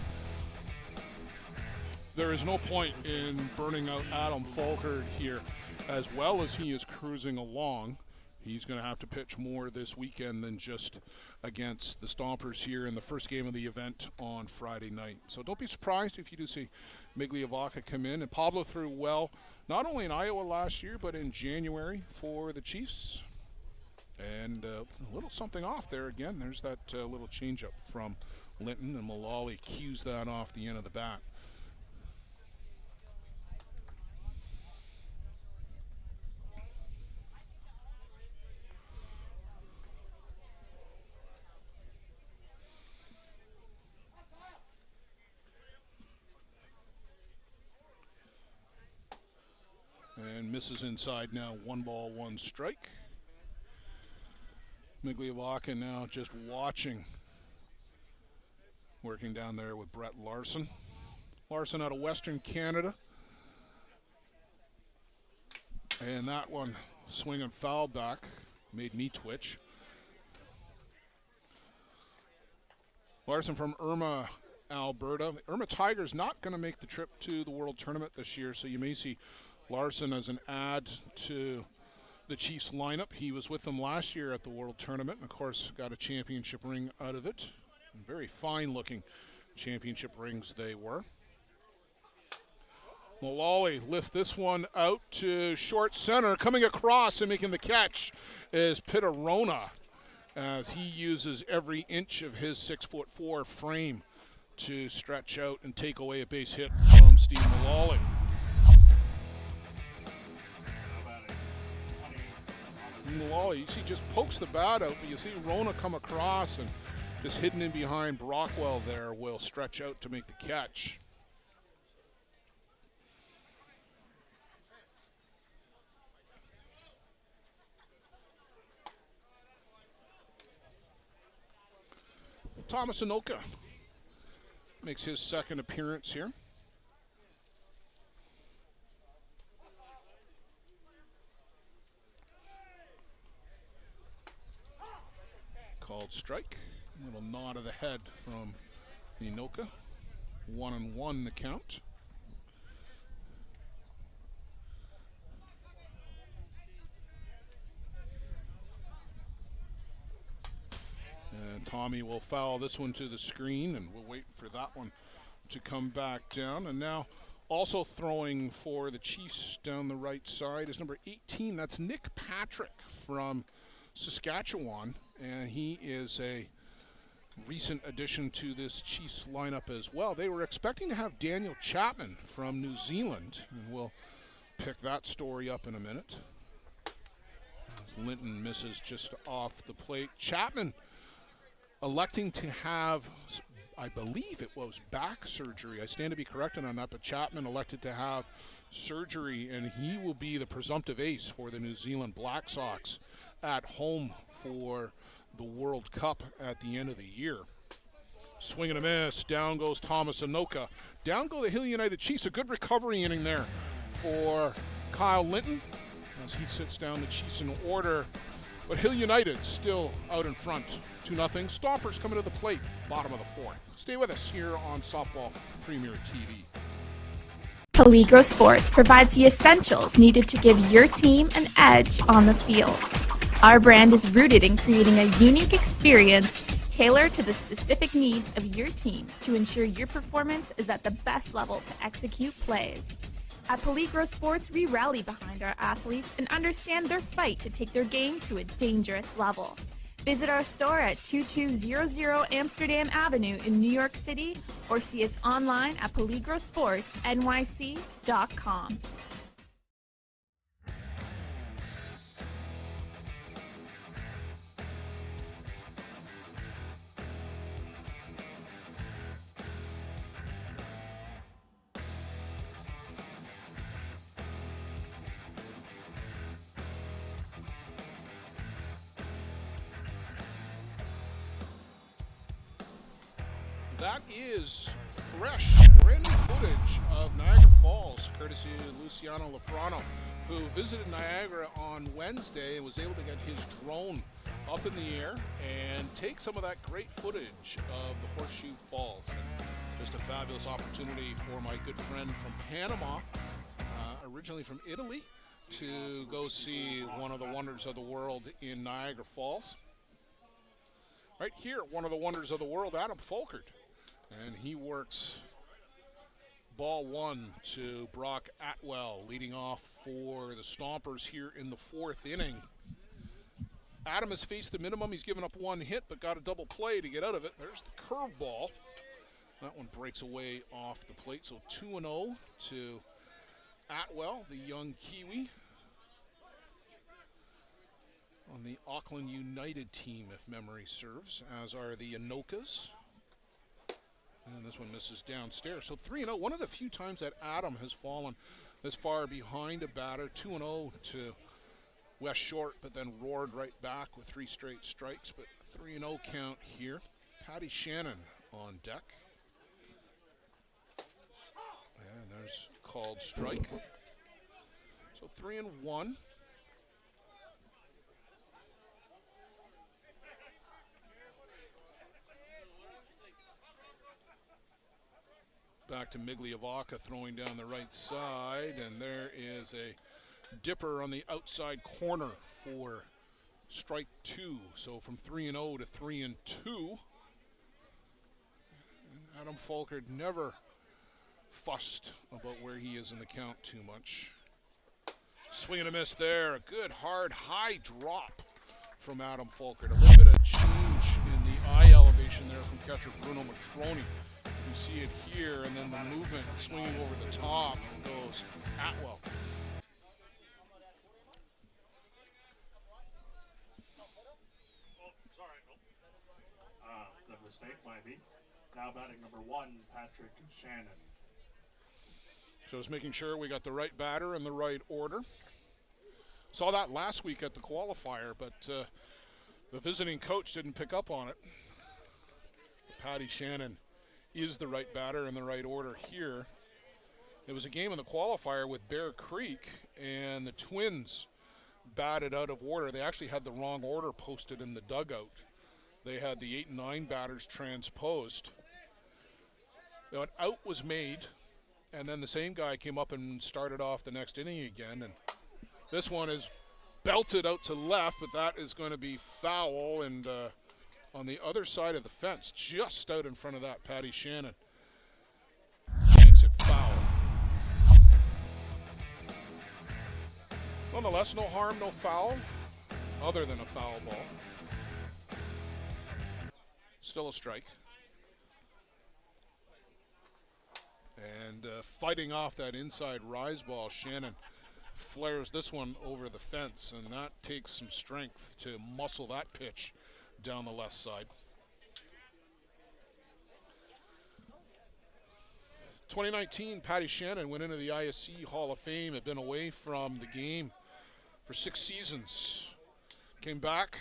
There is no point in burning out Adam Falkert here. As well as he is cruising along, he's going to have to pitch more this weekend than just against the Stompers here in the first game of the event on Friday night. So don't be surprised if you do see Migliovaca come in. And Pablo threw well, not only in Iowa last year, but in January for the Chiefs. And a little something off there again. There's that little changeup from Linton, and Mullally cues that off the end of the bat. And misses inside now, 1 ball, 1 strike. Migliovaca now just watching, working down there with Brett Larson. Larson out of Western Canada. And that one, swing and foul back, made me twitch. Larson from Irma, Alberta. Irma Tigers not going to make the trip to the World Tournament this year, so you may see Larson as an add to the Chiefs lineup. He was with them last year at the World Tournament, and of course got a championship ring out of it. And very fine-looking championship rings they were. Mullally lifts this one out to short center. Coming across and making the catch is Pittarona, as he uses every inch of his 6'4" frame to stretch out and take away a base hit from Steve Mullally. Mullally, you see, just pokes the bat out, but you see Rona come across and just hidden in behind Brockwell there will stretch out to make the catch. Thomas Anoka makes his second appearance here. Called strike. A little nod of the head from Anoka. 1-1 the count. And Tommy will foul this one to the screen, and we'll wait for that one to come back down. And now also throwing for the Chiefs down the right side is number 18. That's Nick Patrick from Saskatchewan, and he is a recent addition to this Chiefs lineup as well. They were expecting to have Daniel Chapman from New Zealand, and we'll pick that story up in a minute. Linton misses just off the plate. Chapman electing to have, I believe it was back surgery. I stand to be corrected on that, but Chapman elected to have surgery, and he will be the presumptive ace for the New Zealand Black Sox at home for the World Cup at the end of the year. Swing and a miss. Down goes Thomas Anoka. Down go the Hill United Chiefs. A good recovery inning there for Kyle Linton as he sits down the Chiefs in order. But Hill United still out in front, 2-0. Stompers coming to the plate, bottom of the fourth. Stay with us here on Softball Premier TV. Peligro Sports provides the essentials needed to give your team an edge on the field. Our brand is rooted in creating a unique experience tailored to the specific needs of your team to ensure your performance is at the best level to execute plays. At Peligro Sports, we rally behind our athletes and understand their fight to take their game to a dangerous level. Visit our store at 2200 Amsterdam Avenue in New York City or see us online at peligrosportsnyc.com. That is fresh, brand new footage of Niagara Falls, courtesy of Luciano Lafrano, who visited Niagara on Wednesday and was able to get his drone up in the air and take some of that great footage of the Horseshoe Falls. And just a fabulous opportunity for my good friend from Panama, originally from Italy, to go see one of the wonders of the world in Niagara Falls. Right here, one of the wonders of the world, Adam Folkert. And he works ball one to Brock Atwell, leading off for the Stompers here in the fourth inning. Adam has faced the minimum. He's given up one hit, but got a double play to get out of it. There's the curveball. That one breaks away off the plate. So 2-0 to Atwell, the young Kiwi, on the Auckland United team, if memory serves, as are the Anokas. And this one misses downstairs. So 3-0, one of the few times that Adam has fallen this far behind a batter. 2-0 to West Short, but then roared right back with 3 straight strikes. But 3-0 count here. Patty Shannon on deck. And there's called strike. So 3-1. Back to Migliavaca throwing down the right side, and there is a dipper on the outside corner for strike 2. So from 3-0 to 3-2. Adam Falkert never fussed about where he is in the count too much. Swing and a miss there. A good, hard, high drop from Adam Falkert. A little bit of change in the eye elevation there from catcher Bruno Matroni. You see it here, and then the movement swinging over the top goes Atwell. The mistake might be. Now batting number 1, Patrick Shannon. So just making sure we got the right batter in the right order. Saw that last week at the qualifier, but the visiting coach didn't pick up on it. Patty Shannon is the right batter in the right order here. There was a game in the qualifier with Bear Creek, and the Twins batted out of order. They actually had the wrong order posted in the dugout. They had the 8 and 9 batters transposed. Now, an out was made, and then the same guy came up and started off the next inning again. And this one is belted out to left, but that is going to be foul. And on the other side of the fence, just out in front of that, Patty Shannon makes it foul. Nonetheless, no harm, no foul, other than a foul ball. Still a strike. And fighting off that inside rise ball, Shannon flares this one over the fence, and that takes some strength to muscle that pitch down the left side. 2019, Patty Shannon went into the ISC Hall of Fame, had been away from the game for 6 seasons. Came back,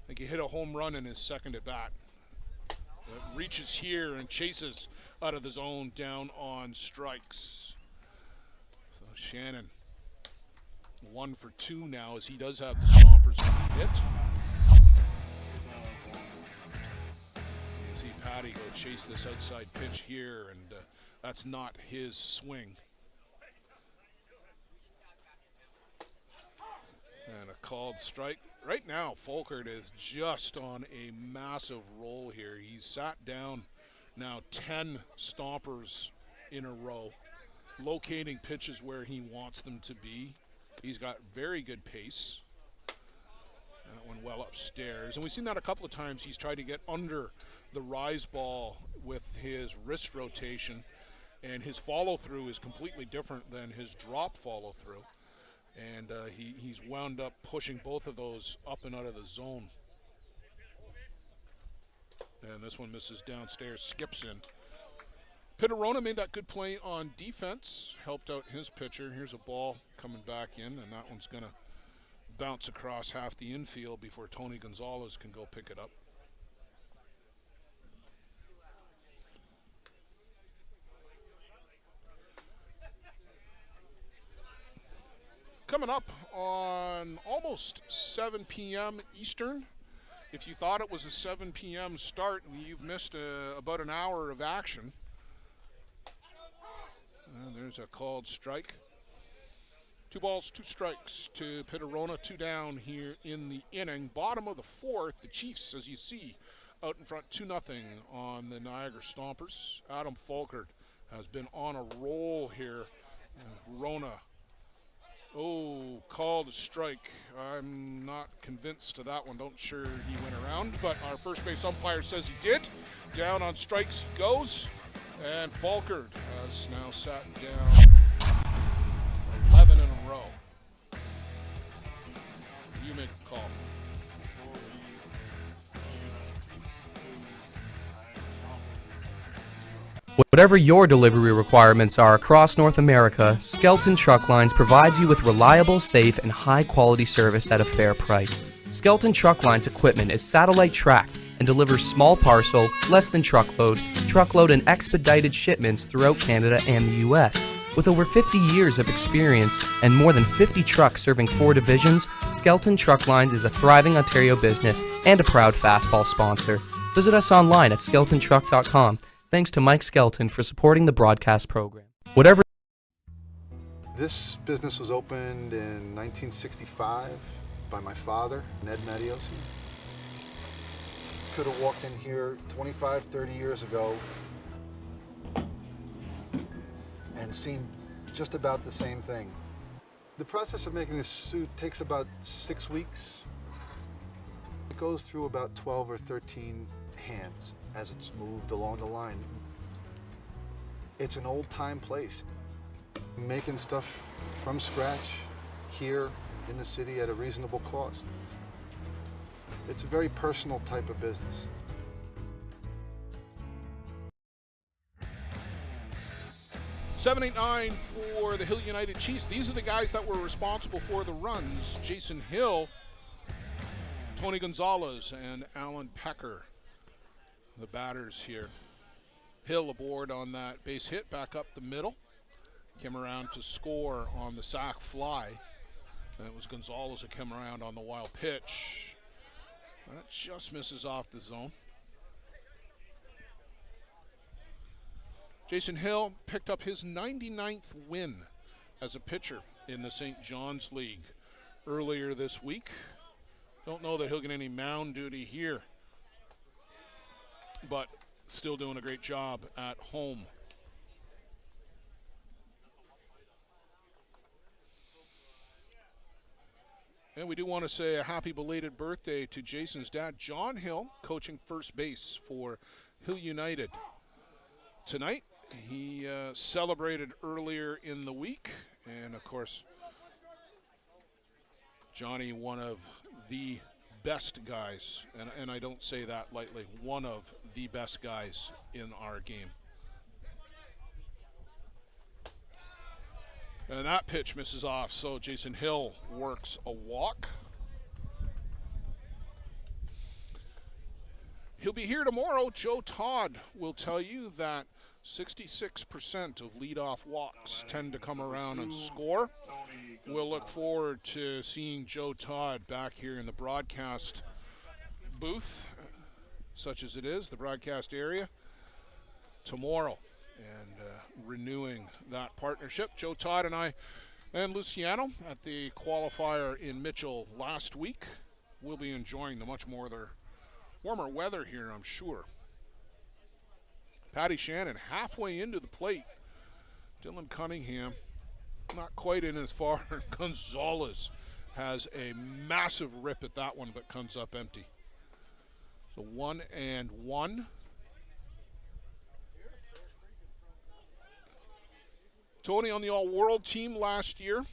I think he hit a home run in his second at bat. Reaches here and chases out of the zone down on strikes. So Shannon 1 for 2 now, as he does have the stompers on the hit. You see Patty go chase this outside pitch here, and that's not his swing. And a called strike. Right now, Falkert is just on a massive roll here. He's sat down now 10 stompers in a row, locating pitches where he wants them to be. He's got very good pace. That one well upstairs. And we've seen that a couple of times. He's tried to get under the rise ball with his wrist rotation, and his follow-through is completely different than his drop follow-through. And he's wound up pushing both of those up and out of the zone. And this one misses downstairs, skips in. Pitterona made that good play on defense, helped out his pitcher. Here's a ball coming back in, and that one's going to bounce across half the infield before Tony Gonzalez can go pick it up. Coming up on almost 7 p.m. Eastern. If you thought it was a 7 p.m. start, you've missed about an hour of action. There's a called strike. 2 balls, 2 strikes to Pitterona, 2 down here in the inning. Bottom of the 4th, the Chiefs, as you see, out in front 2-0 on the Niagara Stompers. Adam Falkert has been on a roll here. Rona. Oh, called a strike. I'm not convinced to that one. Don't sure he went around, but our first base umpire says he did. Down on strikes he goes, and Falkert has now sat down 11 in a row. You make a call. Whatever your delivery requirements are across North America, Skelton Truck Lines provides you with reliable, safe, and high-quality service at a fair price. Skelton Truck Lines equipment is satellite tracked and delivers small parcel, less than truckload, and expedited shipments throughout Canada and the U.S. With over 50 years of experience and more than 50 trucks serving 4 divisions, Skelton Truck Lines is a thriving Ontario business and a proud fastball sponsor. Visit us online at skeltontruck.com. Thanks to Mike Skelton for supporting the broadcast program. Whatever This business was opened in 1965 by my father, Ned Matiosi. Could have walked in here 25, 30 years ago and seen just about the same thing. The process of making this suit takes about 6 weeks. It goes through about 12 or 13 hands as it's moved along the line. It's an old-time place. Making stuff from scratch here in the city at a reasonable cost. It's a very personal type of business. $7-8-9 for the Hill United Chiefs. These are the guys that were responsible for the runs. Jason Hill, Tony Gonzalez, and Alan Pecker, the batters here. Hill aboard on that base hit, back up the middle. Came around to score on the sac fly. And it was Gonzalez that came around on the wild pitch. That just misses off the zone. Jason Hill picked up his 99th win as a pitcher in the St. John's League earlier this week. Don't know that he'll get any mound duty here, but still doing a great job at home. And we do want to say a happy belated birthday to Jason's dad, John Hill, coaching first base for Hill United. Tonight, he celebrated earlier in the week. And, of course, Johnny, one of the best guys, and I don't say that lightly, one of the best guys in our game. And that pitch misses off, so Jason Hill works a walk. He'll be here tomorrow. Joe Todd will tell you that 66% of leadoff walks tend to come around and score. We'll look forward to seeing Joe Todd back here in the broadcast booth, such as it is, the broadcast area, tomorrow. And renewing that partnership. Joe Todd and I and Luciano at the qualifier in Mitchell last week. We'll be enjoying the much more warmer weather here, I'm sure. Patty Shannon halfway into the plate. Dylan Cunningham not quite in as far. Gonzalez has a massive rip at that one, but comes up empty. So 1-1. Tony on the all-world team last year.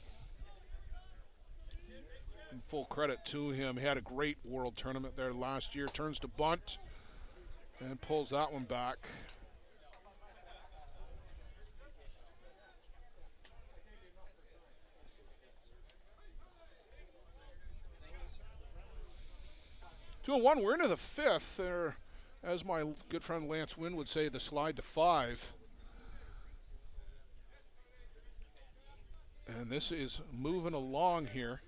And full credit to him. He had a great world tournament there last year. Turns to bunt and pulls that one back. Two and one, we're into the fifth. There, as my good friend Lance Wynn would say, the slide to 5. And this is moving along here.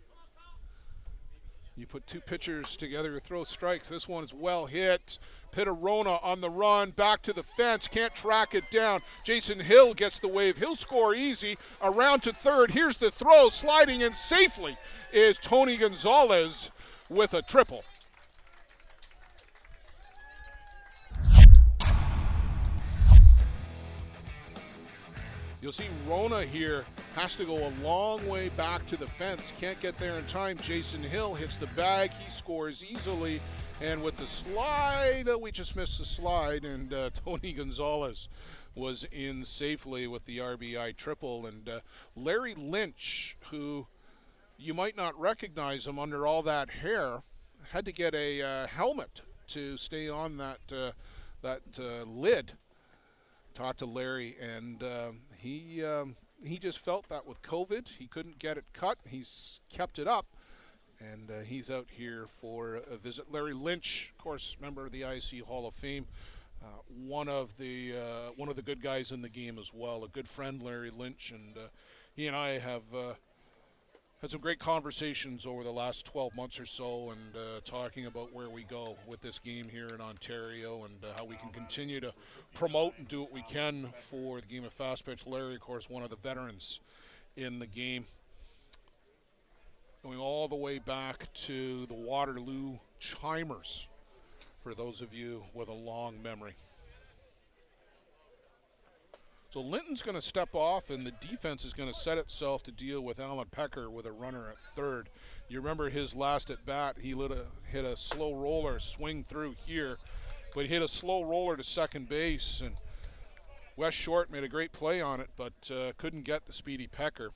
You put two pitchers together to throw strikes. This one is well hit. Pittarona on the run, back to the fence, can't track it down. Jason Hill gets the wave. He'll score easy. Around to third. Here's the throw. Sliding in safely is Tony Gonzalez with a triple. You'll see Rona here has to go a long way back to the fence. Can't get there in time. Jason Hill hits the bag. He scores easily. And with the slide, we just missed the slide. And Tony Gonzalez was in safely with the RBI triple. And Larry Lynch, who you might not recognize him under all that hair, had to get a helmet to stay on that lid. Talked to Larry, and he just felt that with COVID, he couldn't get it cut. He's kept it up, and he's out here for a visit. Larry Lynch, of course, member of the IC Hall of Fame, one of the good guys in the game as well. A good friend, Larry Lynch, and he and I have had some great conversations over the last 12 months or so, and talking about where we go with this game here in Ontario, and how we can continue to promote and do what we can for the game of fast pitch. Larry, of course, one of the veterans in the game. Going all the way back to the Waterloo Chimers, for those of you with a long memory. So Linton's going to step off, and the defense is going to set itself to deal with Alan Pecker with a runner at third. You remember his last at bat, he hit a slow roller, swing through here, but he hit a slow roller to second base, and Wes Short made a great play on it, but couldn't get the speedy Pecker.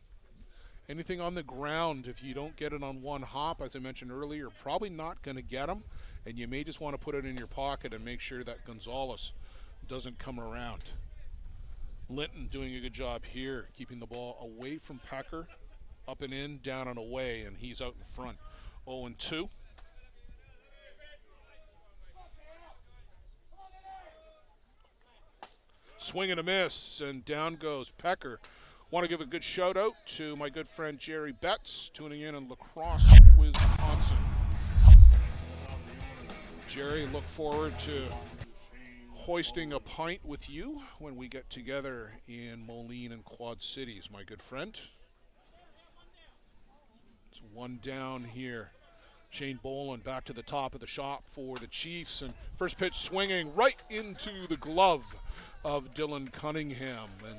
Anything on the ground, if you don't get it on one hop, as I mentioned earlier, you're probably not going to get them, and you may just want to put it in your pocket and make sure that Gonzalez doesn't come around. Linton doing a good job here, keeping the ball away from Pecker, up and in, down and away, and he's out in front. 0-2. Swing and a miss, and down goes Pecker. Want to give a good shout out to my good friend Jerry Betts, tuning in La Crosse, Wisconsin. Jerry, look forward to hoisting a pint with you when we get together in Moline and Quad Cities, my good friend. It's one down here. Shane Boland back to the top of the shop for the Chiefs, and first pitch swinging right into the glove of Dylan Cunningham. And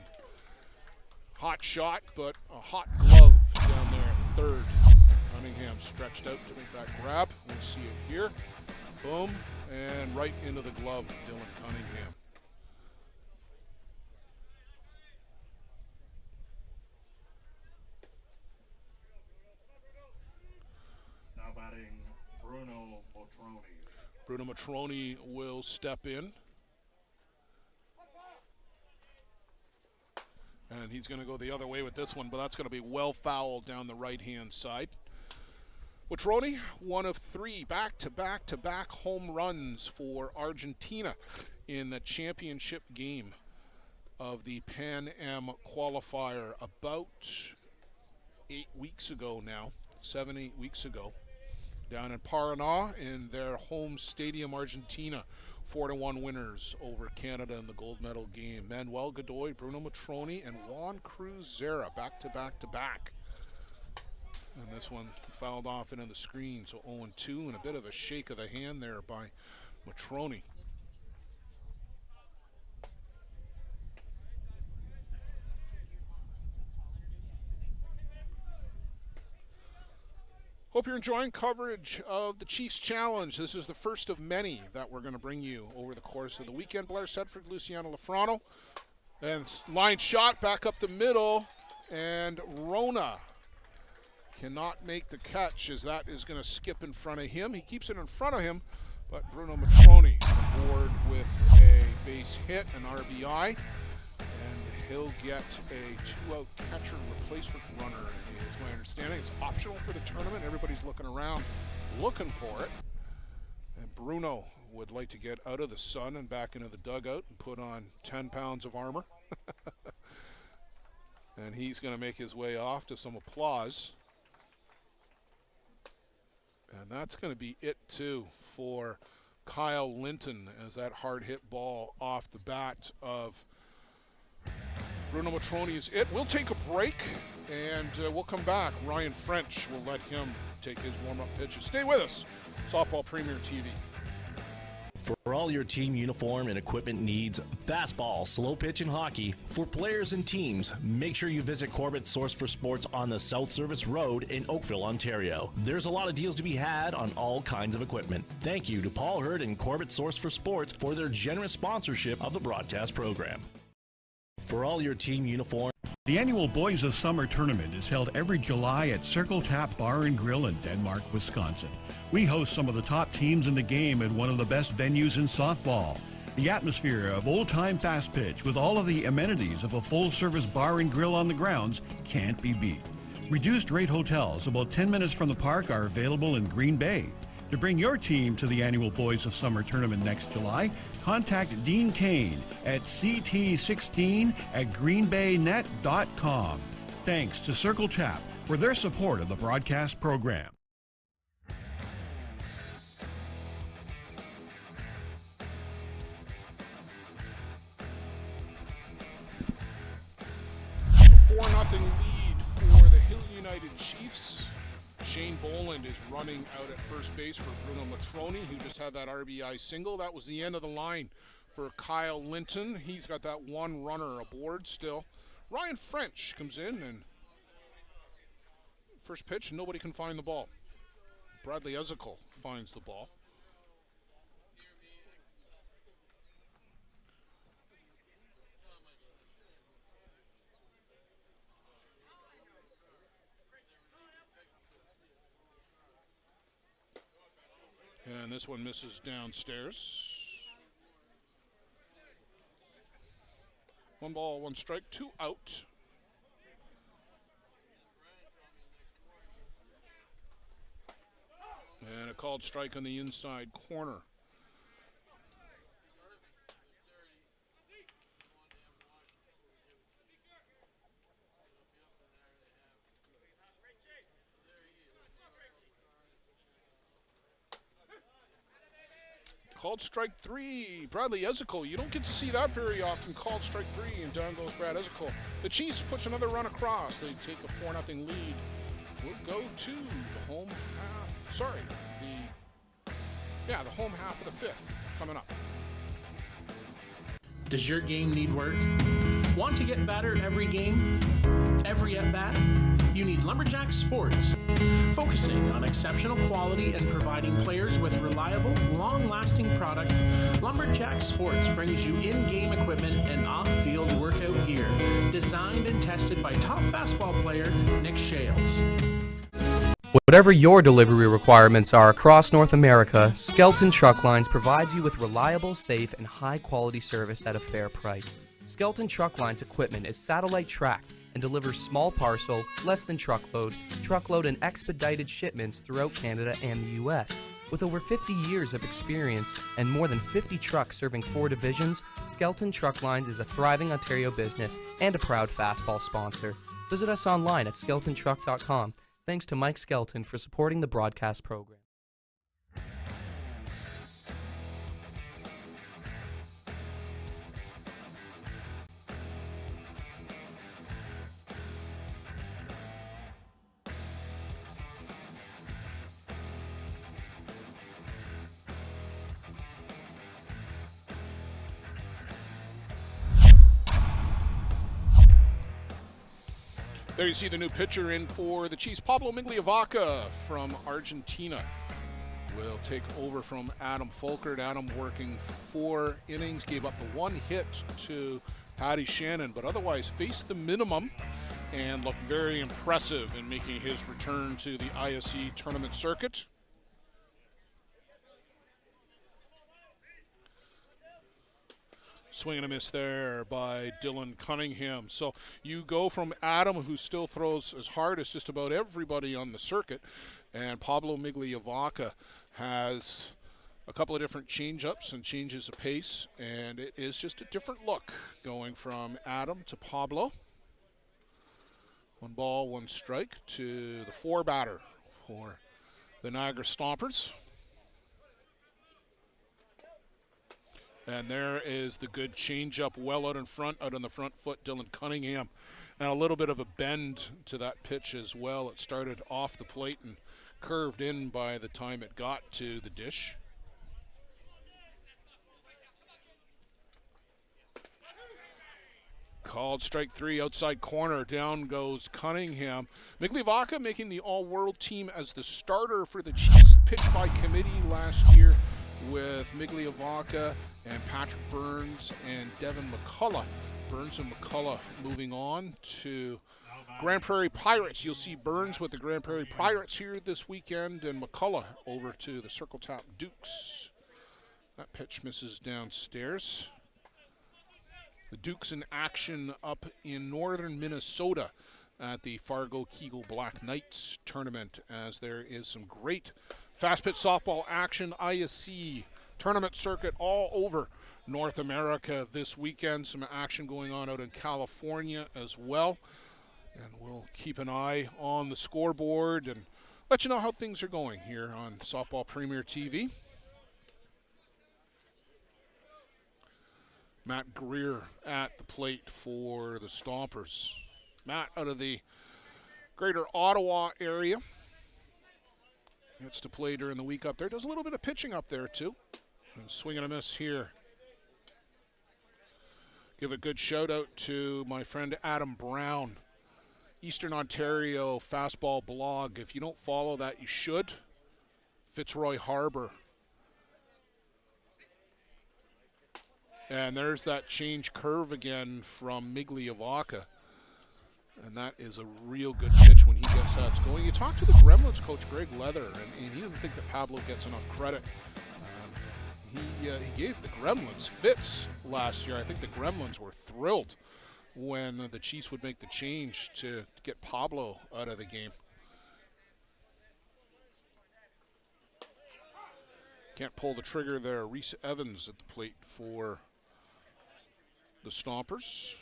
hot shot, but a hot glove down there at third. Cunningham stretched out to make that grab. We'll see it here. Boom, and right into the glove of Dylan Cunningham. Now batting Bruno Motroni. Bruno Motroni will step in. And he's going to go the other way with this one, but that's going to be well fouled down the right-hand side. Motroni, one of three back-to-back home runs for Argentina in the championship game of the Pan Am qualifier about 8 weeks ago now, 7-8 weeks ago, down in Paraná in their home stadium, Argentina. 4-1 winners over Canada in the gold medal game. Manuel Godoy, Bruno Motroni, and Juan Cruzera back-to-back. And this one fouled off into the screen, so 0-2, and a bit of a shake of the hand there by Motroni. Hope you're enjoying coverage of the Chiefs Challenge. This is the first of many that we're going to bring you over the course of the weekend. Blair Sedford, Luciano Lafrano. And line shot back up the middle. And Rona cannot make the catch, as that is going to skip in front of him. He keeps it in front of him, but Bruno Motroni aboard with a base hit, an RBI. And he'll get a two-out catcher replacement runner. Is my understanding. It's optional for the tournament. Everybody's looking around, looking for it. And Bruno would like to get out of the sun and back into the dugout and put on 10 pounds of armor. And he's going to make his way off to some applause. And that's going to be it, too, for Kyle Linton, as that hard hit ball off the bat of Bruno Motroni is it. We'll take a break, and we'll come back. Ryan French will let him take his warm-up pitches. Stay with us. Softball Premier TV. For all your team uniform and equipment needs, fastball, slow pitch, and hockey, for players and teams, make sure you visit Corbett's Source for Sports on the South Service Road in Oakville, Ontario. There's a lot of deals to be had on all kinds of equipment. Thank you to Paul Hurd and Corbett's Source for Sports for their generous sponsorship of the broadcast program. For all your team uniform. The annual Boys of Summer tournament is held every July at Circle Tap Bar and Grill in Denmark, Wisconsin. We host some of the top teams in the game at one of the best venues in softball. The atmosphere of old-time fast pitch with all of the amenities of a full-service bar and grill on the grounds can't be beat. Reduced rate hotels about 10 minutes from the park are available in Green Bay. To bring your team to the annual Boys of Summer tournament next July, contact Dean Kane at ct16@greenbaynet.com. Thanks to Circle Tap for their support of the broadcast program. A 4-0 lead United Chiefs. Shane Boland is running out at first base for Bruno Matroni, who just had that RBI single. That was the end of the line for Kyle Linton. He's got that one runner aboard still. Ryan French comes in, and first pitch, nobody can find the ball. Bradley Ezekiel finds the ball. And this one misses downstairs. 1 ball, 1 strike, 2 out. And a called strike on the inside corner. Called strike 3, Bradley Ezekiel. You don't get to see that very often. Called strike 3, and down goes Brad Ezekiel. The Chiefs push another run across. They take a 4-0 lead. We'll go to the home half. Sorry, the home half of the fifth coming up. Does your game need work? Want to get better every game? Every at-bat? You need Lumberjack Sports. Focusing on exceptional quality and providing players with reliable, long-lasting product, Lumberjack Sports brings you in-game equipment and off-field workout gear, designed and tested by top fastball player Nick Shales. Whatever your delivery requirements are across North America, Skelton Truck Lines provides you with reliable, safe, and high-quality service at a fair price. Skelton Truck Lines equipment is satellite tracked and delivers small parcel, less than truckload, and expedited shipments throughout Canada and the U.S. With over 50 years of experience and more than 50 trucks serving 4 divisions, Skelton Truck Lines is a thriving Ontario business and a proud fastball sponsor. Visit us online at skeltontruck.com. Thanks to Mike Skelton for supporting the broadcast program. There you see the new pitcher in for the Chiefs, Pablo Migliavaca from Argentina. Will take over from Adam Folkert. Adam working 4 innings, gave up the 1 hit to Patty Shannon, but otherwise faced the minimum and looked very impressive in making his return to the ISC tournament circuit. Swing and a miss there by Dylan Cunningham. So you go from Adam, who still throws as hard as just about everybody on the circuit, and Pablo Migliavaca has a couple of different change-ups and changes of pace, and it is just a different look going from Adam to Pablo. 1 ball, 1 strike to the 4 batter for the Niagara Stompers. And there is the good changeup, well out in front, out on the front foot, Dylan Cunningham. And a little bit of a bend to that pitch as well. It started off the plate and curved in by the time it got to the dish. Called strike 3, outside corner, down goes Cunningham. Migliavaca making the all-world team as the starter for the Chiefs, pitched by committee last year with Migliavaca and Patrick Burns and Devin McCullough. Burns and McCullough moving on to Grand Prairie Pirates. You'll see Burns with the Grand Prairie Pirates here this weekend, and McCullough over to the Circle Tap Dukes. That pitch misses downstairs. The Dukes in action up in northern Minnesota at the Fargo Kegel Black Knights tournament, as there is some great fast pitch softball action, ISC tournament circuit all over North America this weekend. Some action going on out in California as well. And we'll keep an eye on the scoreboard and let you know how things are going here on Softball Premier TV. Matt Greer at the plate for the Stompers. Matt out of the Greater Ottawa area. Gets to play during the week up there. Does a little bit of pitching up there too. And swing and a miss here. Give a good shout out to my friend Adam Brown, Eastern Ontario Fastball Blog. If you don't follow that, you should. Fitzroy Harbor. And there's that change curve again from Migliavacca. And that is a real good pitch when he gets that going. You talk to the Gremlins coach, Greg Leather, and he doesn't think that Pablo gets enough credit. He gave the Gremlins fits last year. I think the Gremlins were thrilled when the Chiefs would make the change to get Pablo out of the game. Can't pull the trigger there. Reese Evans at the plate for the Stompers.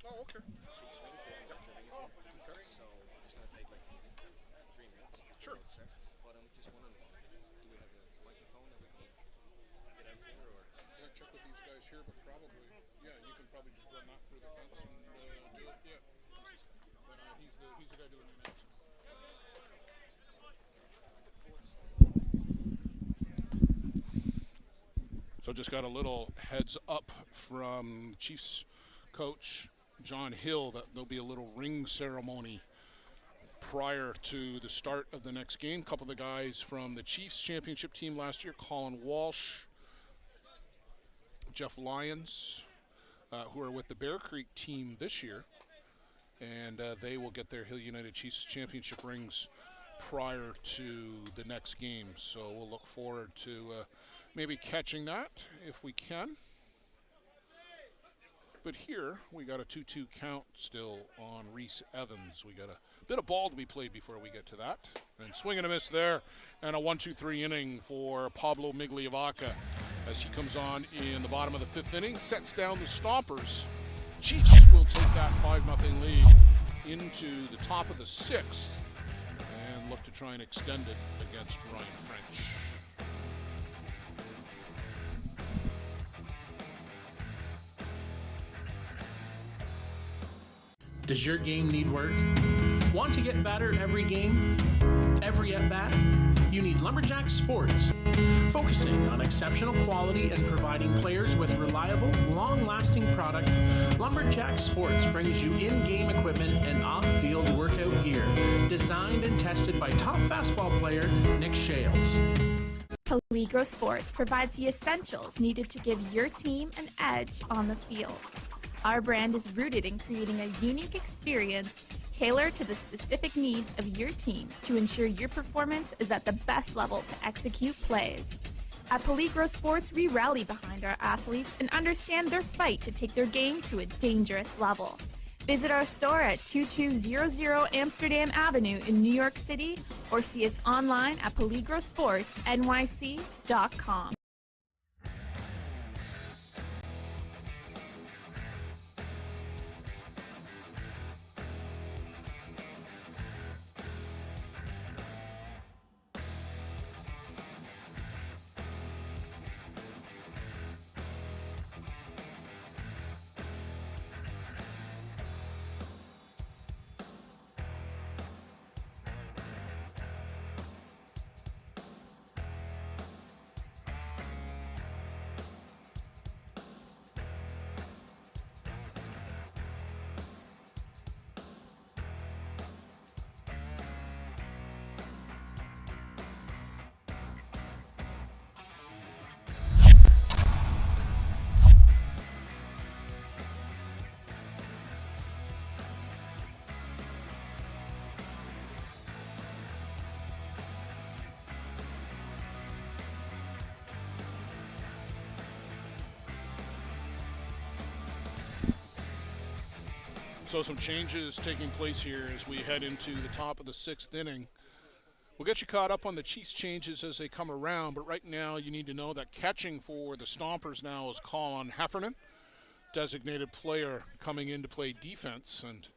Oh, okay. Sure. But I'm just wondering, do we have a microphone that we can get out there, or? I'm gonna check with these guys here, but probably, yeah, you can probably just run that through the fence and do it. Yeah. He's the guy doing the announcing. So just got a little heads up from Chiefs coach John Hill that there'll be a little ring ceremony prior to the start of the next game. A couple of the guys from the Chiefs championship team last year, Colin Walsh, Jeff Lyons, who are with the Bear Creek team this year, and they will get their Hill United Chiefs championship rings prior to the next game. So we'll look forward to maybe catching that if we can. But here, we got a 2-2 count still on Reese Evans. We got a bit of ball to be played before we get to that. And swing and a miss there. And a 1-2-3 inning for Pablo Migliavacca as he comes on in the bottom of the 5th inning, sets down the Stompers. Chiefs will take that 5-0 lead into the top of the 6th and look to try and extend it against Ryan French. Does your game need work? Want to get better every game? Every at-bat? You need Lumberjack Sports. Focusing on exceptional quality and providing players with reliable, long-lasting product, Lumberjack Sports brings you in-game equipment and off-field workout gear, designed and tested by top fastball player Nick Shales. Peligro Sports provides the essentials needed to give your team an edge on the field. Our brand is rooted in creating a unique experience tailored to the specific needs of your team to ensure your performance is at the best level to execute plays. At Peligro Sports, we rally behind our athletes and understand their fight to take their game to a dangerous level. Visit our store at 2200 Amsterdam Avenue in New York City or see us online at peligrosportsnyc.com. So some changes taking place here as we head into the top of the 6th inning. We'll get you caught up on the Chiefs changes as they come around, but right now you need to know that catching for the Stompers now is Colin Heffernan, designated player coming in to play defense, and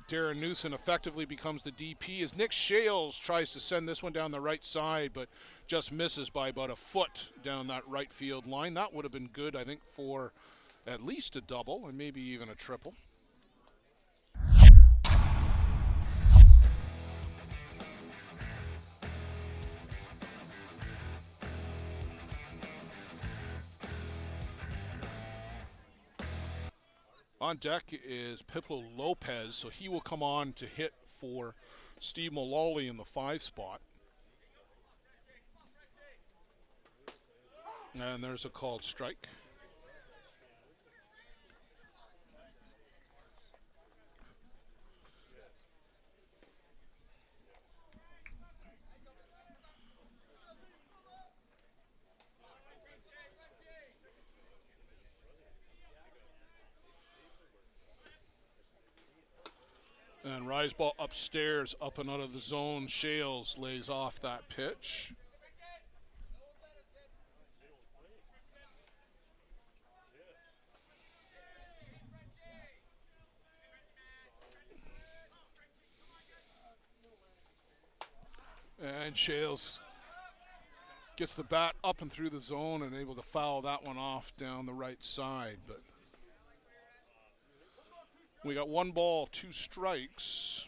Darren Newson effectively becomes the DP as Nick Shales tries to send this one down the right side, but just misses by about a foot down that right field line. That would have been good, I think, for at least a double and maybe even a triple. On deck is Piplo Lopez, so he will come on to hit for Steve Mullally in the 5 spot. And there's a called strike. And rise ball upstairs, up and out of the zone. Shales lays off that pitch. And Shales gets the bat up and through the zone and able to foul that one off down the right side. But we got 1 ball, 2 strikes.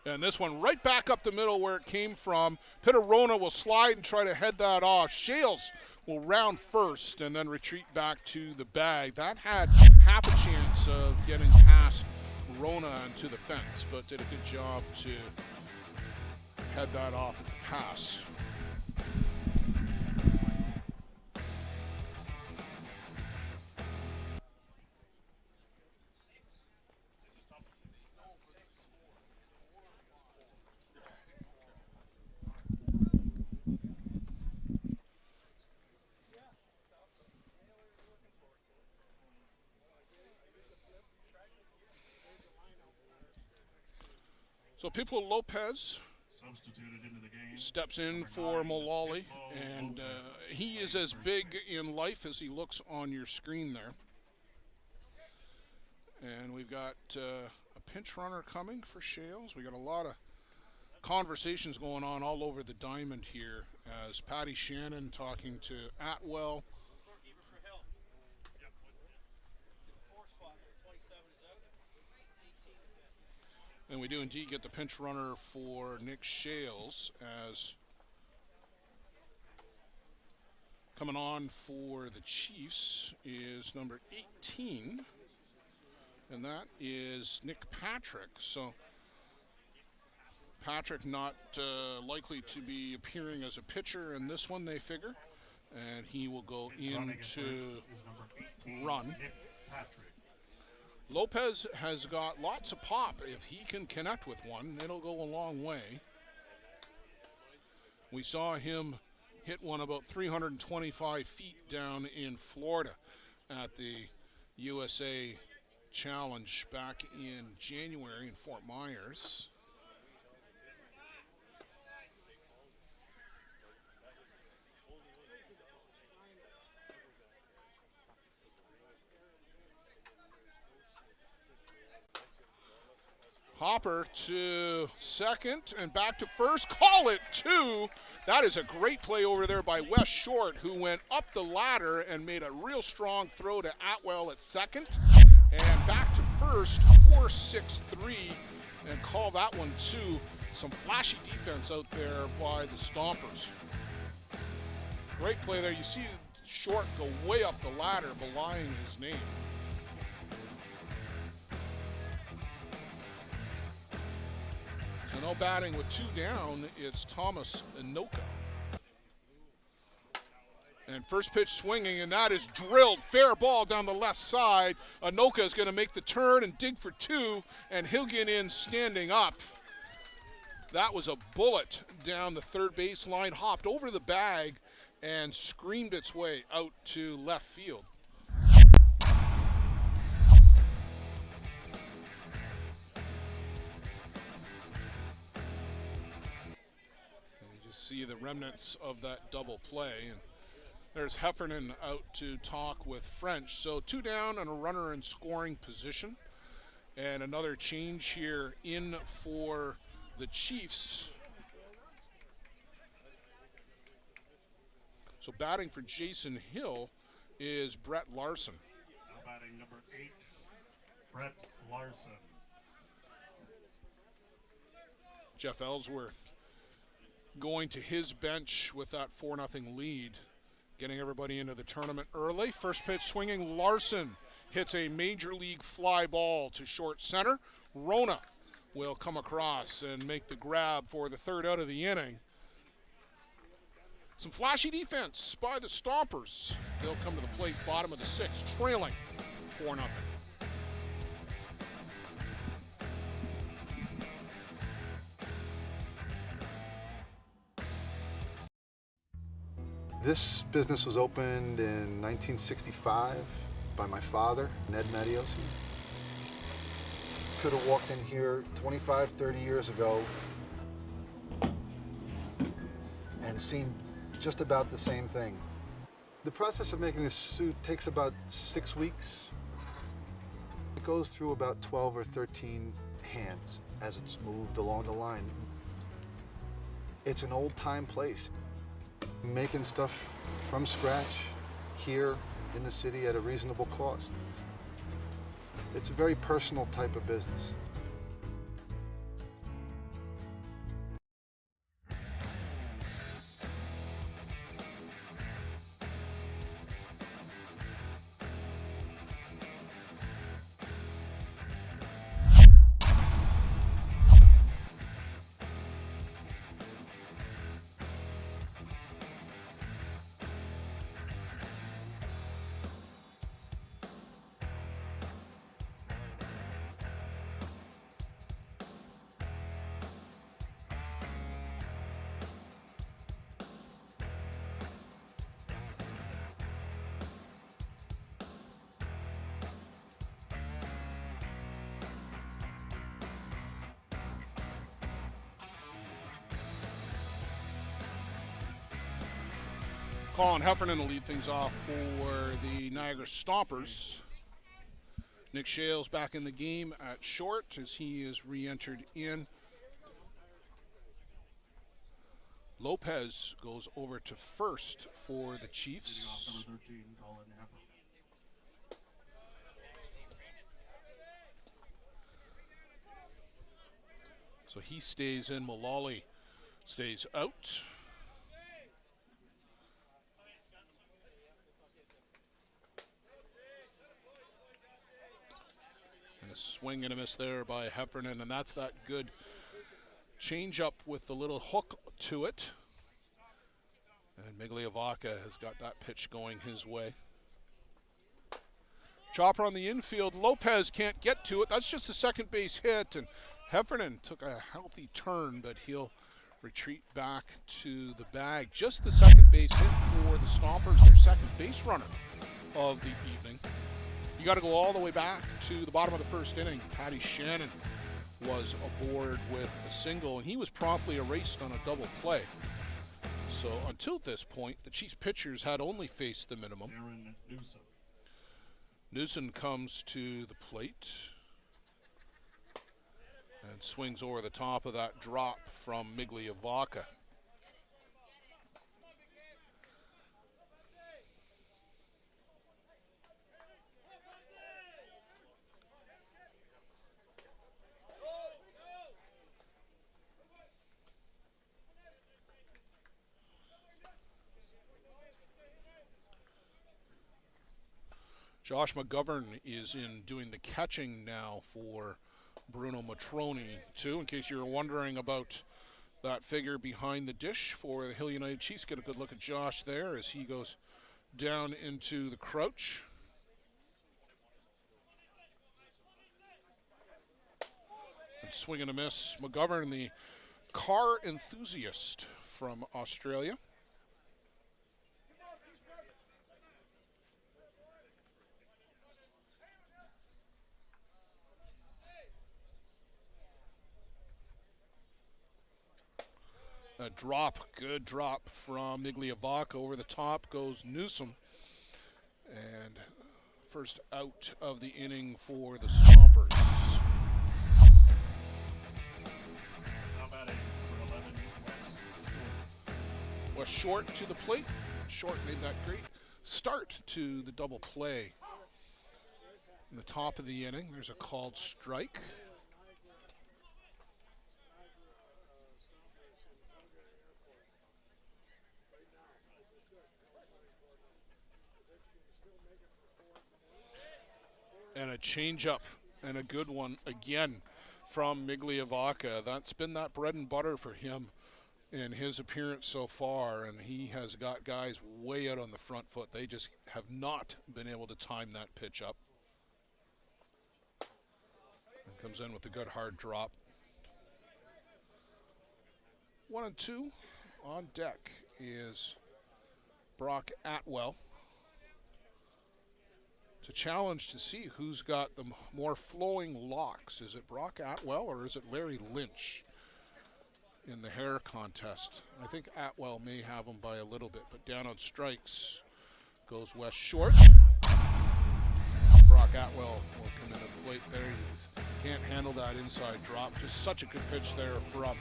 And this one right back up the middle where it came from. Pitterona will slide and try to head that off. Shales will round first and then retreat back to the bag. That had half a chance of getting past Rona into the fence, but did a good job to head that off at the pass. So Piplo Lopez substituted into the game. Steps in for Mullally, and he is as big in life as he looks on your screen there. And we've got a pinch runner coming for Shales. We got a lot of conversations going on all over the diamond here as Patty Shannon talking to Atwell. And we do indeed get the pinch runner for Nick Shales as coming on for the Chiefs is number 18, and that is Nick Patrick. So Patrick not likely to be appearing as a pitcher in this one, they figure, and he will go into run. Lopez has got lots of pop. If he can connect with one, it'll go a long way. We saw him hit one about 325 feet down in Florida at the USA Challenge back in January in Fort Myers. Hopper to second and back to first. Call it 2. That is a great play over there by Wes Short, who went up the ladder and made a real strong throw to Atwell at second. And back to first, 4-6-3, and call that one 2. Some flashy defense out there by the Stompers. Great play there. You see Short go way up the ladder, belying his name. No batting with 2 down, it's Thomas Anoka. And first pitch swinging, and that is drilled. Fair ball down the left side. Anoka is going to make the turn and dig for 2, and he'll get in standing up. That was a bullet down the third baseline, hopped over the bag and screamed its way out to left field. You just see the remnants of that double play. And there's Heffernan out to talk with French. So 2 down and a runner in scoring position. And another change here in for the Chiefs. So batting for Jason Hill is Brett Larson. Now batting number 8, Brett Larson. Jeff Ellsworth going to his bench with that 4-0 lead, getting everybody into the tournament early. First pitch swinging, Larson hits a major league fly ball to short center. Rona will come across and make the grab for the 3rd out of the inning. Some flashy defense by the Stompers. They'll come to the plate, bottom of the 6th, trailing 4-0. This business was opened in 1965 by my father, Ned Matiosi. Could have walked in here 25, 30 years ago and seen just about the same thing. The process of making this suit takes about 6 weeks. It goes through about 12 or 13 hands as it's moved along the line. It's an old-time place. Making stuff from scratch here in the city at a reasonable cost. It's a very personal type of business. Colin Heffernan will lead things off for the Niagara Stompers. Nick Shales back in the game at short as he is re-entered in. Lopez goes over to first for the Chiefs. Number 13, Colin Heffernan. So he stays in. Mullally stays out. A swing and a miss there by Heffernan, and that's that good change-up with the little hook to it. And Migliavaca has got that pitch going his way. Chopper on the infield. Lopez can't get to it. That's just a second base hit, and Heffernan took a healthy turn, but he'll retreat back to the bag. Just the second base hit for the Stompers, their second base runner of the evening. You got to go all the way back to the bottom of the first inning. Patty Shannon was aboard with a single, and he was promptly erased on a double play. So until this point, the Chiefs pitchers had only faced the minimum. Aaron Newsom. Newsom comes to the plate and swings over the top of that drop from Migliavaca. Josh McGovern is in doing the catching now for Bruno Matroni, too. In case you're wondering about that figure behind the dish for the Hill United Chiefs, get a good look at Josh there as he goes down into the crouch. And swing and a miss. McGovern, the car enthusiast from Australia. A drop, good drop from Migliavaca. Over the top goes Newsom. And first out of the inning for the Stompers. How about it for 11? Was Short to the plate. Short made that great start to the double play. In the top of the inning, there's a called strike. And a changeup, and a good one again from Migliavaca. That's been that bread and butter for him in his appearance so far, and he has got guys way out on the front foot. They just have not been able to time that pitch up. And comes in with a good hard drop. 1-2 on deck is Brock Atwell. It's a challenge to see who's got the more flowing locks. Is it Brock Atwell or is it Larry Lynch in the hair contest? I think Atwell may have him by a little bit, but down on strikes goes West Short. Brock Atwell will come in at the plate there. He can't handle that inside drop. Just such a good pitch there from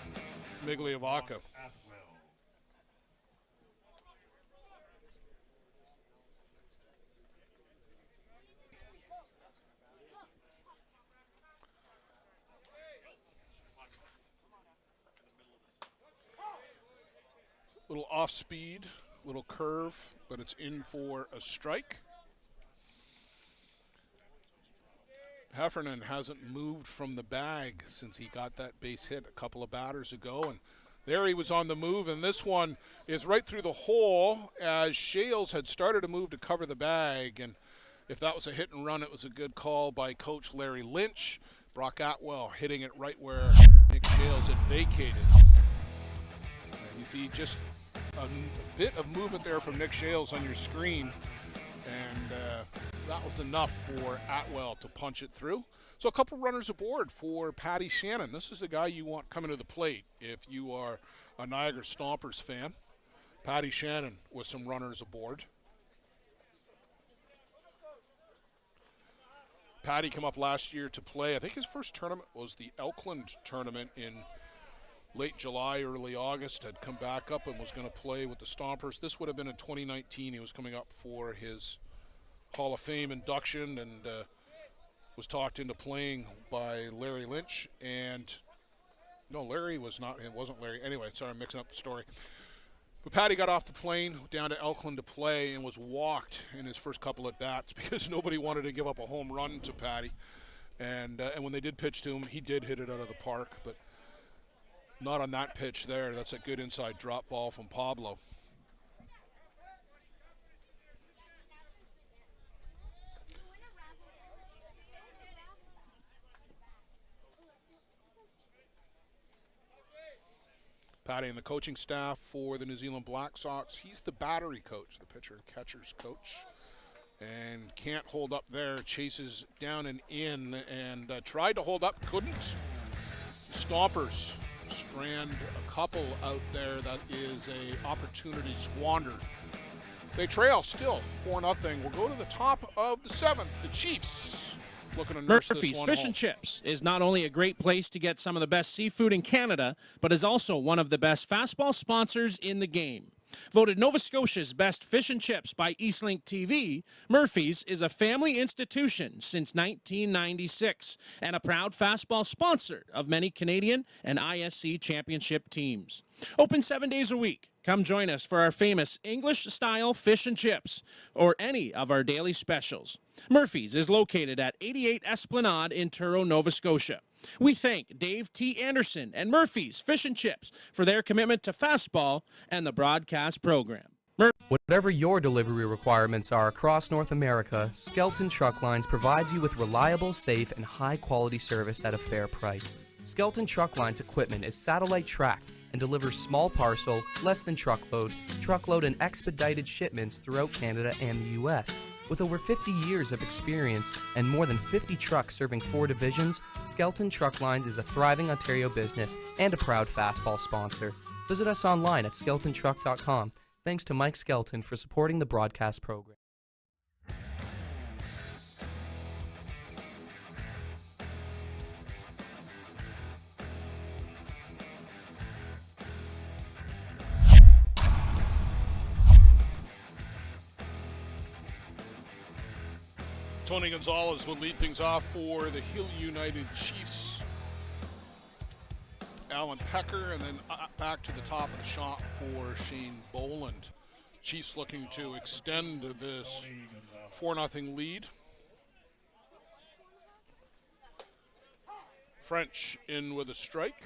Migliavaca. Little off speed, little curve, but it's in for a strike. Heffernan hasn't moved from the bag since he got that base hit a couple of batters ago, and there he was on the move, and this one is right through the hole as Shales had started to move to cover the bag, and if that was a hit and run, it was a good call by Coach Larry Lynch. Brock Atwell hitting it right where Nick Shales had vacated. And you see just a bit of movement there from Nick Shales on your screen, and that was enough for Atwell to punch it through. So a couple runners aboard for Patty Shannon. This is the guy you want coming to the plate if you are a Niagara Stompers fan. Patty Shannon with some runners aboard. Patty came up last year to play. I think his first tournament was the Elkland tournament in late July, early August. Had come back up and was going to play with the Stompers. This would have been in 2019. He was coming up for his Hall of Fame induction and was talked into playing by Larry Lynch. And no, Larry was not. It wasn't Larry. Anyway, sorry, I'm mixing up the story. But Patty got off the plane down to Elkland to play and was walked in his first couple at bats because nobody wanted to give up a home run to Patty. And when they did pitch to him, he did hit it out of the park, but not on that pitch there. That's a good inside drop ball from Pablo. Patty and the coaching staff for the New Zealand Black Sox. He's the battery coach, the pitcher and catcher's coach. And can't hold up there, chases down and in, and tried to hold up, couldn't. Stompers strand a couple out there. That is a opportunity squandered. They trail still 4-0. We'll go to the top of the seventh. The Chiefs looking to nurse Murphy's this one Fish home. and Chips is not only a great place to get some of the best seafood in Canada, but is also one of the best fastball sponsors in the game. Voted Nova Scotia's best fish and chips by Eastlink TV, Murphy's is a family institution since 1996 and a proud fastball sponsor of many Canadian and ISC championship teams. Open 7 days a week. Come join us for our famous English-style fish and chips or any of our daily specials. Murphy's is located at 88 Esplanade in Truro, Nova Scotia. We thank Dave T. Anderson and Murphy's Fish and Chips for their commitment to fastball and the broadcast program. Whatever your delivery requirements are across North America, Skelton Truck Lines provides you with reliable, safe, and high-quality service at a fair price. Skelton Truck Lines equipment is satellite tracked and delivers small parcel, less than truckload, and expedited shipments throughout Canada and the U.S. With over 50 years of experience and more than 50 trucks serving 4 divisions, Skelton Truck Lines is a thriving Ontario business and a proud fastball sponsor. Visit us online at skeltontruck.com. Thanks to Mike Skelton for supporting the broadcast program. Tony Gonzalez will lead things off for the Hill United Chiefs. Alan Pecker, and then back to the top of the shot for Shane Boland. Chiefs looking to extend this 4-0 lead. French in with a strike.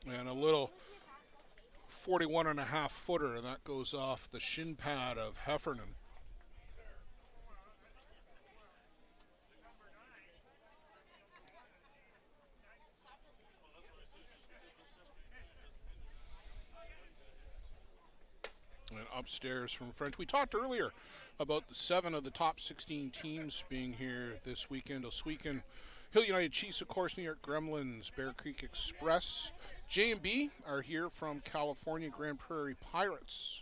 And a little 41.5 footer, and that goes off the shin pad of Heffernan. And upstairs from French. We talked earlier about the 7 of the top 16 teams being here this weekend. Oswegan, Hill United Chiefs, of course, New York Gremlins, Bear Creek Express. J&B are here from California, Grand Prairie Pirates.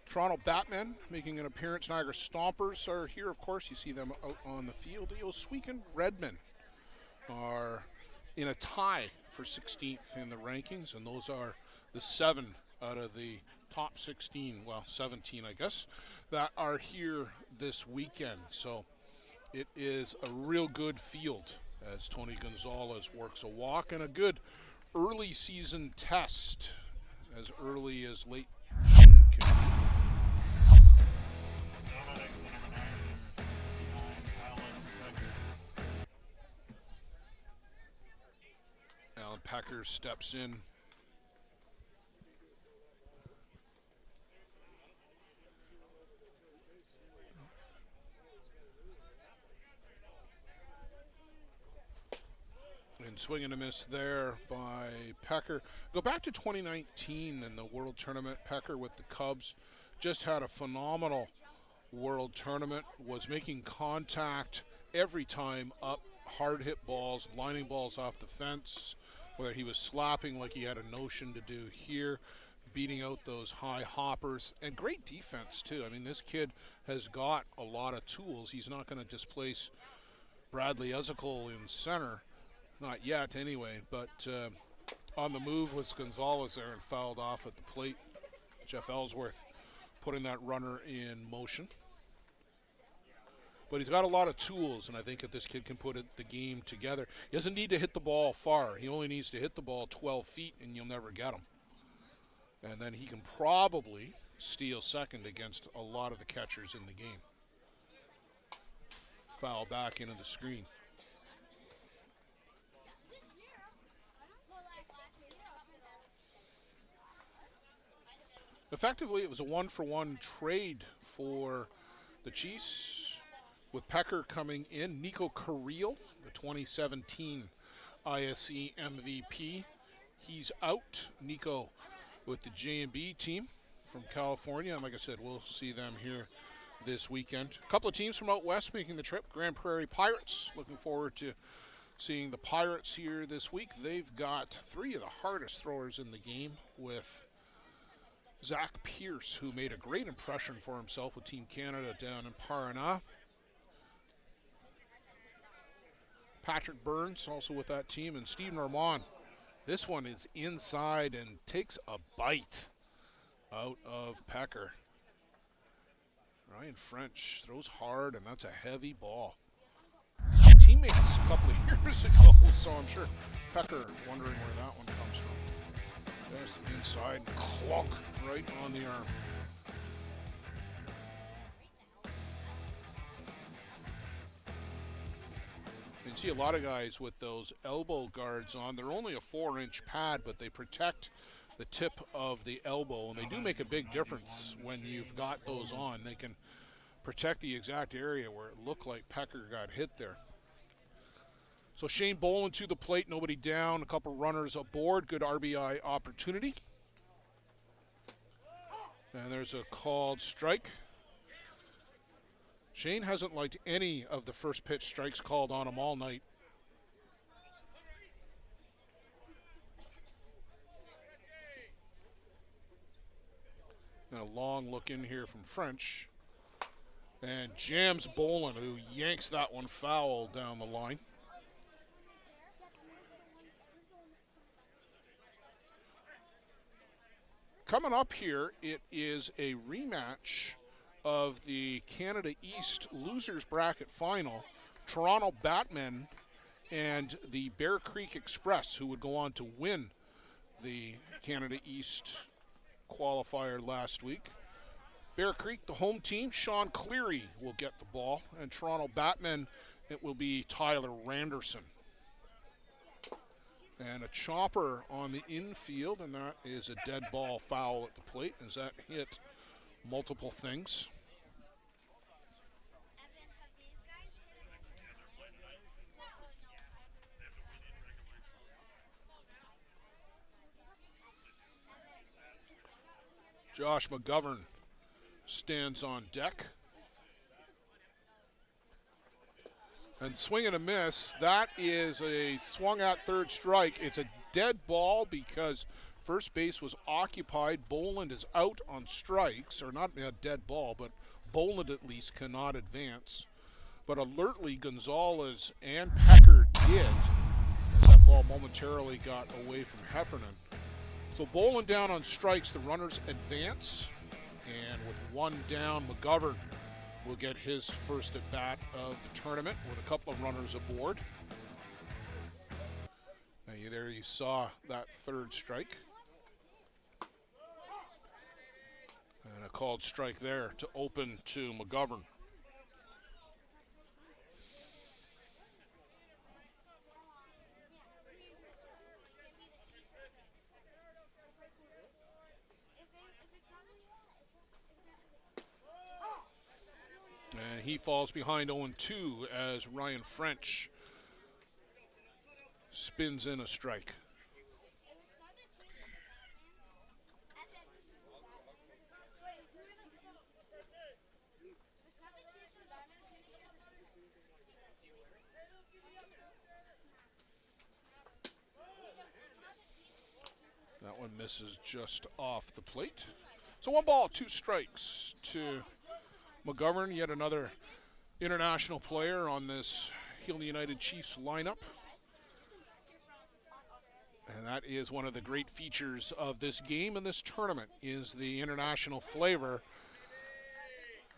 Toronto Batmen making an appearance. Niagara Stompers are here, of course. You see them out on the field. The Oswegan Redmen are in a tie for 16th in the rankings, and those are the 7 out of the top 16, well, 17, I guess, that are here this weekend. So it is a real good field as Tony Gonzalez works a walk and a good early season test as early as late June can be. Alan Pecker steps in. And swing and a miss there by Pecker. Go back to 2019 in the World Tournament. Pecker with the Cubs just had a phenomenal World Tournament, was making contact every time up, hard hit balls, lining balls off the fence, whether he was slapping like he had a notion to do here, beating out those high hoppers, and great defense too. I mean, this kid has got a lot of tools. He's not going to displace Bradley Ezekiel in center. Not yet, anyway, but on the move was Gonzalez there and fouled off at the plate. Jeff Ellsworth putting that runner in motion. But he's got a lot of tools, and I think if this kid can put the game together, he doesn't need to hit the ball far. He only needs to hit the ball 12 feet, and you'll never get him. And then he can probably steal second against a lot of the catchers in the game. Foul back into the screen. Effectively, it was a 1-for-1 trade for the Chiefs, with Pecker coming in. Nico Carrillo, the 2017 ISE MVP, he's out. Nico with the J&B team from California, and like I said, we'll see them here this weekend. A couple of teams from out west making the trip. Grand Prairie Pirates, looking forward to seeing the Pirates here this week. They've got 3 of the hardest throwers in the game, with Zach Pierce, who made a great impression for himself with Team Canada down in Parana. Patrick Burns also with that team, and Steve Normand. This one is inside and takes a bite out of Pecker. Ryan French throws hard, and that's a heavy ball. Teammates a couple of years ago, so I'm sure Pecker wondering where that one comes from. Just inside, clunk right on the arm. You can see a lot of guys with those elbow guards on. They're only a 4-inch pad, but they protect the tip of the elbow, and they do make a big difference when you've got those on. They can protect the exact area where it looked like Pecker got hit there. So Shane Boland to the plate, nobody down, a couple runners aboard, good RBI opportunity. And there's a called strike. Shane hasn't liked any of the first pitch strikes called on him all night. And a long look in here from French. And jams Boland, who yanks that one foul down the line. Coming up here, it is a rematch of the Canada East losers bracket final. Toronto Batmen and the Bear Creek Express, who would go on to win the Canada East qualifier last week. Bear Creek, the home team, Sean Cleary will get the ball. And Toronto Batmen, it will be Tyler Randerson. And a chopper on the infield, and that is a dead ball foul at the plate as that hit multiple things. Josh McGovern stands on deck. And swing and a miss. That is a swung at third strike. It's a dead ball because first base was occupied. Boland is out on strikes, or not a dead ball, but Boland at least cannot advance. But alertly, Gonzalez and Pecker did. That ball momentarily got away from Heffernan. So Boland down on strikes, the runners advance. And with one down, McGovern will get his first at bat of the tournament with a couple of runners aboard. And there you saw that third strike. And a called strike there to open to McGovern. And he falls behind 0-2 as Ryan French spins in a strike. That one misses just off the plate. So 1 ball, 2 strikes to McGovern, yet another international player on this Hill United Chiefs lineup. And that is one of the great features of this game and this tournament is the international flavor.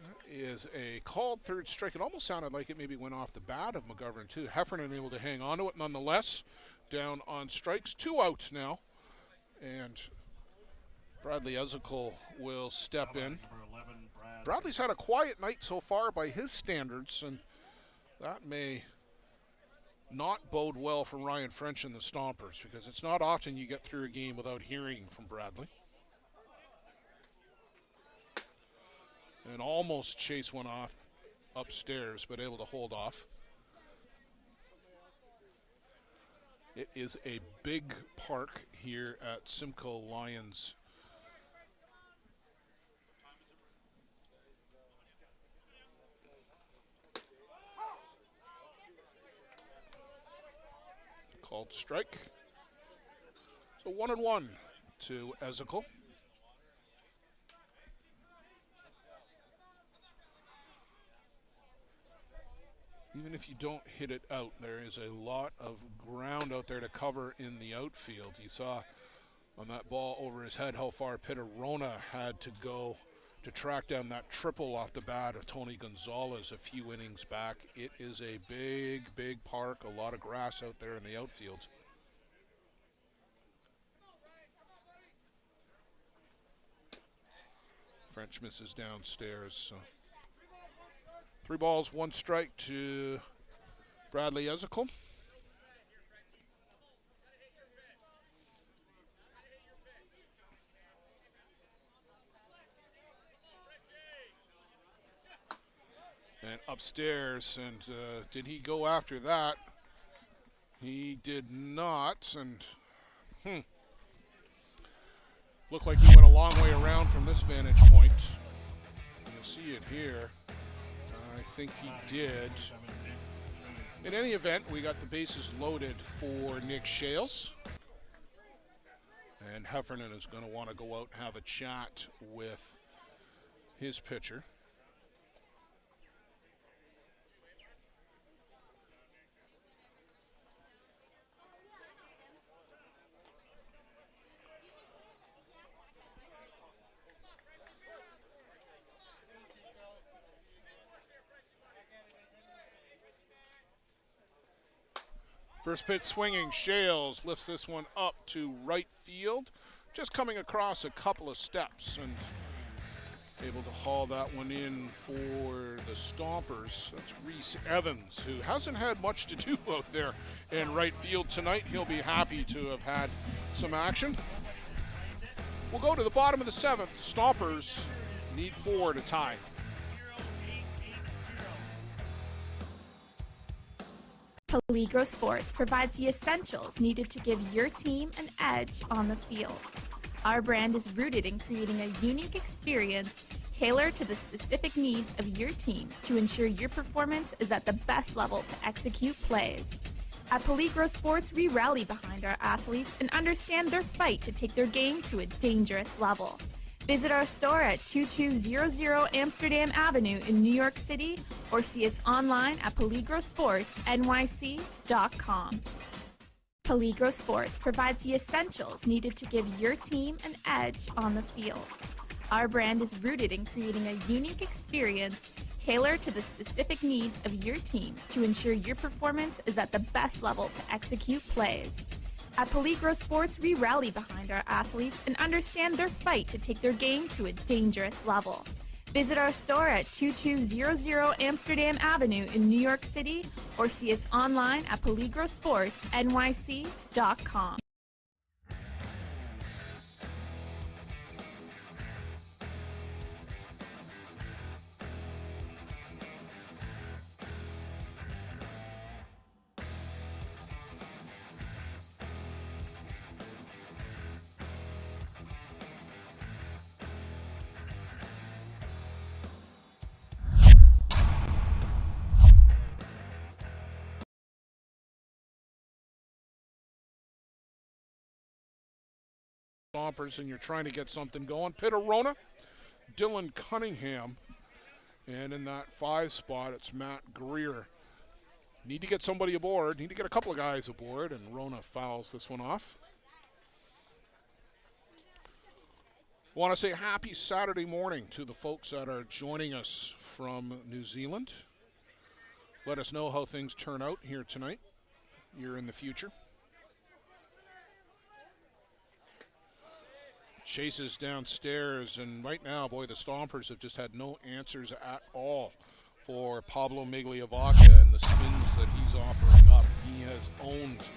That is a called third strike. It almost sounded like it maybe went off the bat of McGovern too. Heffernan able to hang on to it nonetheless. Down on strikes, 2 out now. And Bradley Ezekiel will step in. Bradley's had a quiet night so far by his standards, and that may not bode well for Ryan French and the Stompers because it's not often you get through a game without hearing from Bradley. And almost chase one off upstairs, but able to hold off. It is a big park here at Simcoe Lions. Called strike. So 1-1 to Ezekiel. Even if you don't hit it out, there is a lot of ground out there to cover in the outfield. You saw on that ball over his head how far Pitterona had to go to track down that triple off the bat of Tony Gonzalez a few innings back. It is a big, big park, a lot of grass out there in the outfield. French misses downstairs. So 3 balls, 1 strike to Bradley Ezekiel. And upstairs, and did he go after that? He did not, and Looked like he went a long way around from this vantage point. You'll see it here. I think he did. In any event, we got the bases loaded for Nick Shales. And Heffernan is going to want to go out and have a chat with his pitcher. First pitch swinging, Shales lifts this one up to right field, just coming across a couple of steps and able to haul that one in for the Stompers. That's Reese Evans, who hasn't had much to do out there in right field tonight. He'll be happy to have had some action. We'll go to the bottom of the seventh. Stompers need 4 to tie. Peligro Sports provides the essentials needed to give your team an edge on the field. Our brand is rooted in creating a unique experience tailored to the specific needs of your team to ensure your performance is at the best level to execute plays. At Peligro Sports, we rally behind our athletes and understand their fight to take their game to a dangerous level. Visit our store at 2200 Amsterdam Avenue in New York City or see us online at peligrosportsnyc.com. Peligro Sports provides the essentials needed to give your team an edge on the field. Our brand is rooted in creating a unique experience tailored to the specific needs of your team to ensure your performance is at the best level to execute plays. At Peligro Sports, we rally behind our athletes and understand their fight to take their game to a dangerous level. Visit our store at 2200 Amsterdam Avenue in New York City or see us online at peligrosportsnyc.com. Stompers, and you're trying to get something going. Pitterona, Dylan Cunningham, and in that 5 spot, it's Matt Greer. Need to get somebody aboard, need to get a couple of guys aboard, and Rona fouls this one off. Want to say happy Saturday morning to the folks that are joining us from New Zealand. Let us know how things turn out here tonight, here in the future. Chases downstairs, and right now, boy, the Stompers have just had no answers at all for Pablo Migliavaca and the spins that he's offering up. He has owned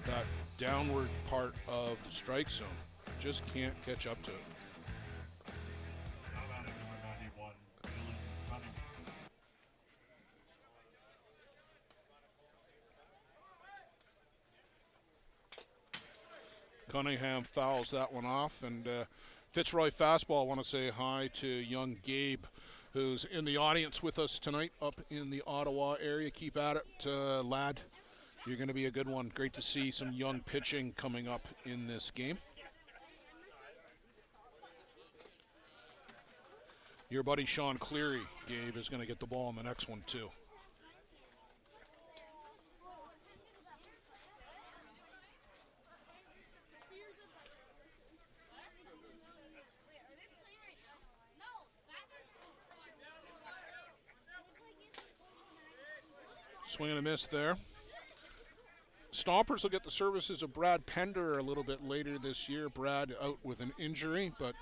that downward part of the strike zone. Just can't catch up to it. Cunningham fouls that one off, and Fitzroy fastball. I want to say hi to young Gabe, who's in the audience with us tonight up in the Ottawa area. Keep at it, lad. You're going to be a good one. Great to see some young pitching coming up in this game. Your buddy Sean Cleary, Gabe, is going to get the ball in the next one too. Swing and a miss there. Stompers will get the services of Brad Pender a little bit later this year. Brad out with an injury, but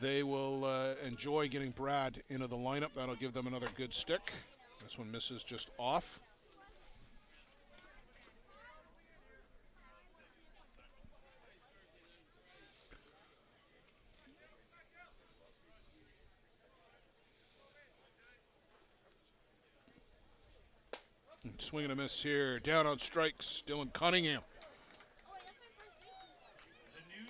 they will enjoy getting Brad into the lineup. That'll give them another good stick. This one misses just off. Swing and a miss here. Down on strikes, Dylan Cunningham. The new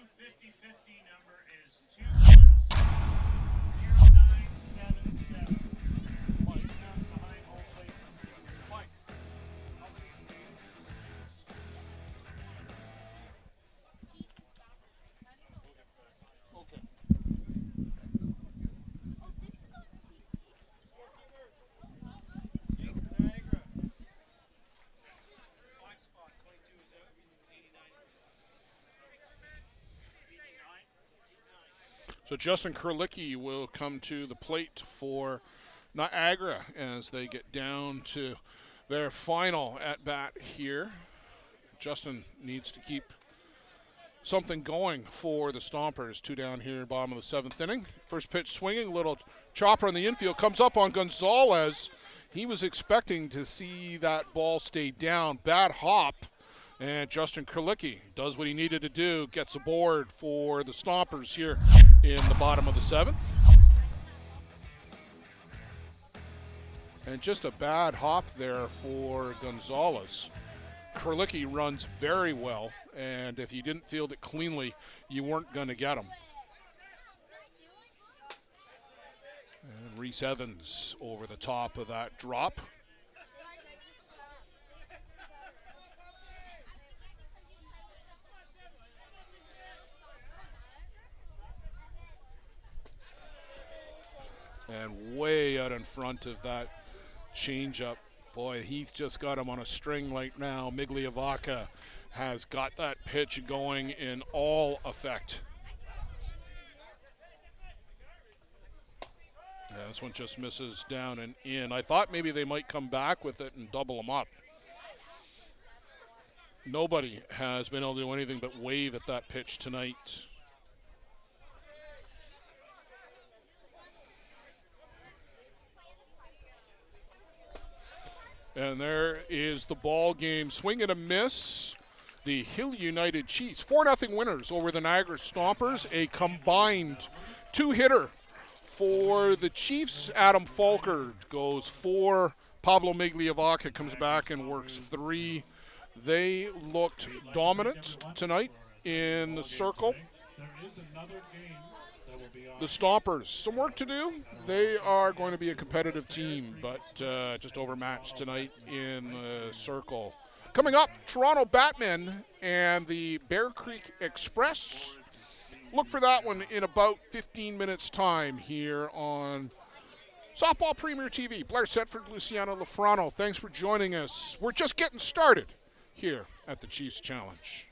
So Justin Kurlicki will come to the plate for Niagara as they get down to their final at bat here. Justin needs to keep something going for the Stompers. 2 down here, bottom of the 7th inning. First pitch swinging, little chopper in the infield, comes up on Gonzalez. He was expecting to see that ball stay down. Bad hop, and Justin Kurlicki does what he needed to do, gets aboard for the Stompers here in the bottom of the 7th. And just a bad hop there for Gonzalez. Kurlicki runs very well, and if you didn't field it cleanly, you weren't going to get him. And Reese Evans over the top of that drop. And way out in front of that changeup. Boy, he's just got him on a string right now. Migliavaca has got that pitch going in all effect. Yeah, this one just misses down and in. I thought maybe they might come back with it and double them up. Nobody has been able to do anything but wave at that pitch tonight. And there is the ball game. Swing and a miss. The Hill United Chiefs, 4-0 winners over the Niagara Stompers. A combined 2-hitter for the Chiefs. Adam Falker goes 4. Pablo Migliavaca comes back and works 3. They looked dominant tonight in the circle. There is another game that will be on. The Stompers, some work to do. They are going to be a competitive team, but just overmatched tonight in the circle. Coming up, Toronto Batmen and the Bear Creek Express. Look for that one in about 15 minutes' time here on Softball Premier TV. Blair Setford, Luciano Lafrano, thanks for joining us. We're just getting started here at the Chiefs Challenge.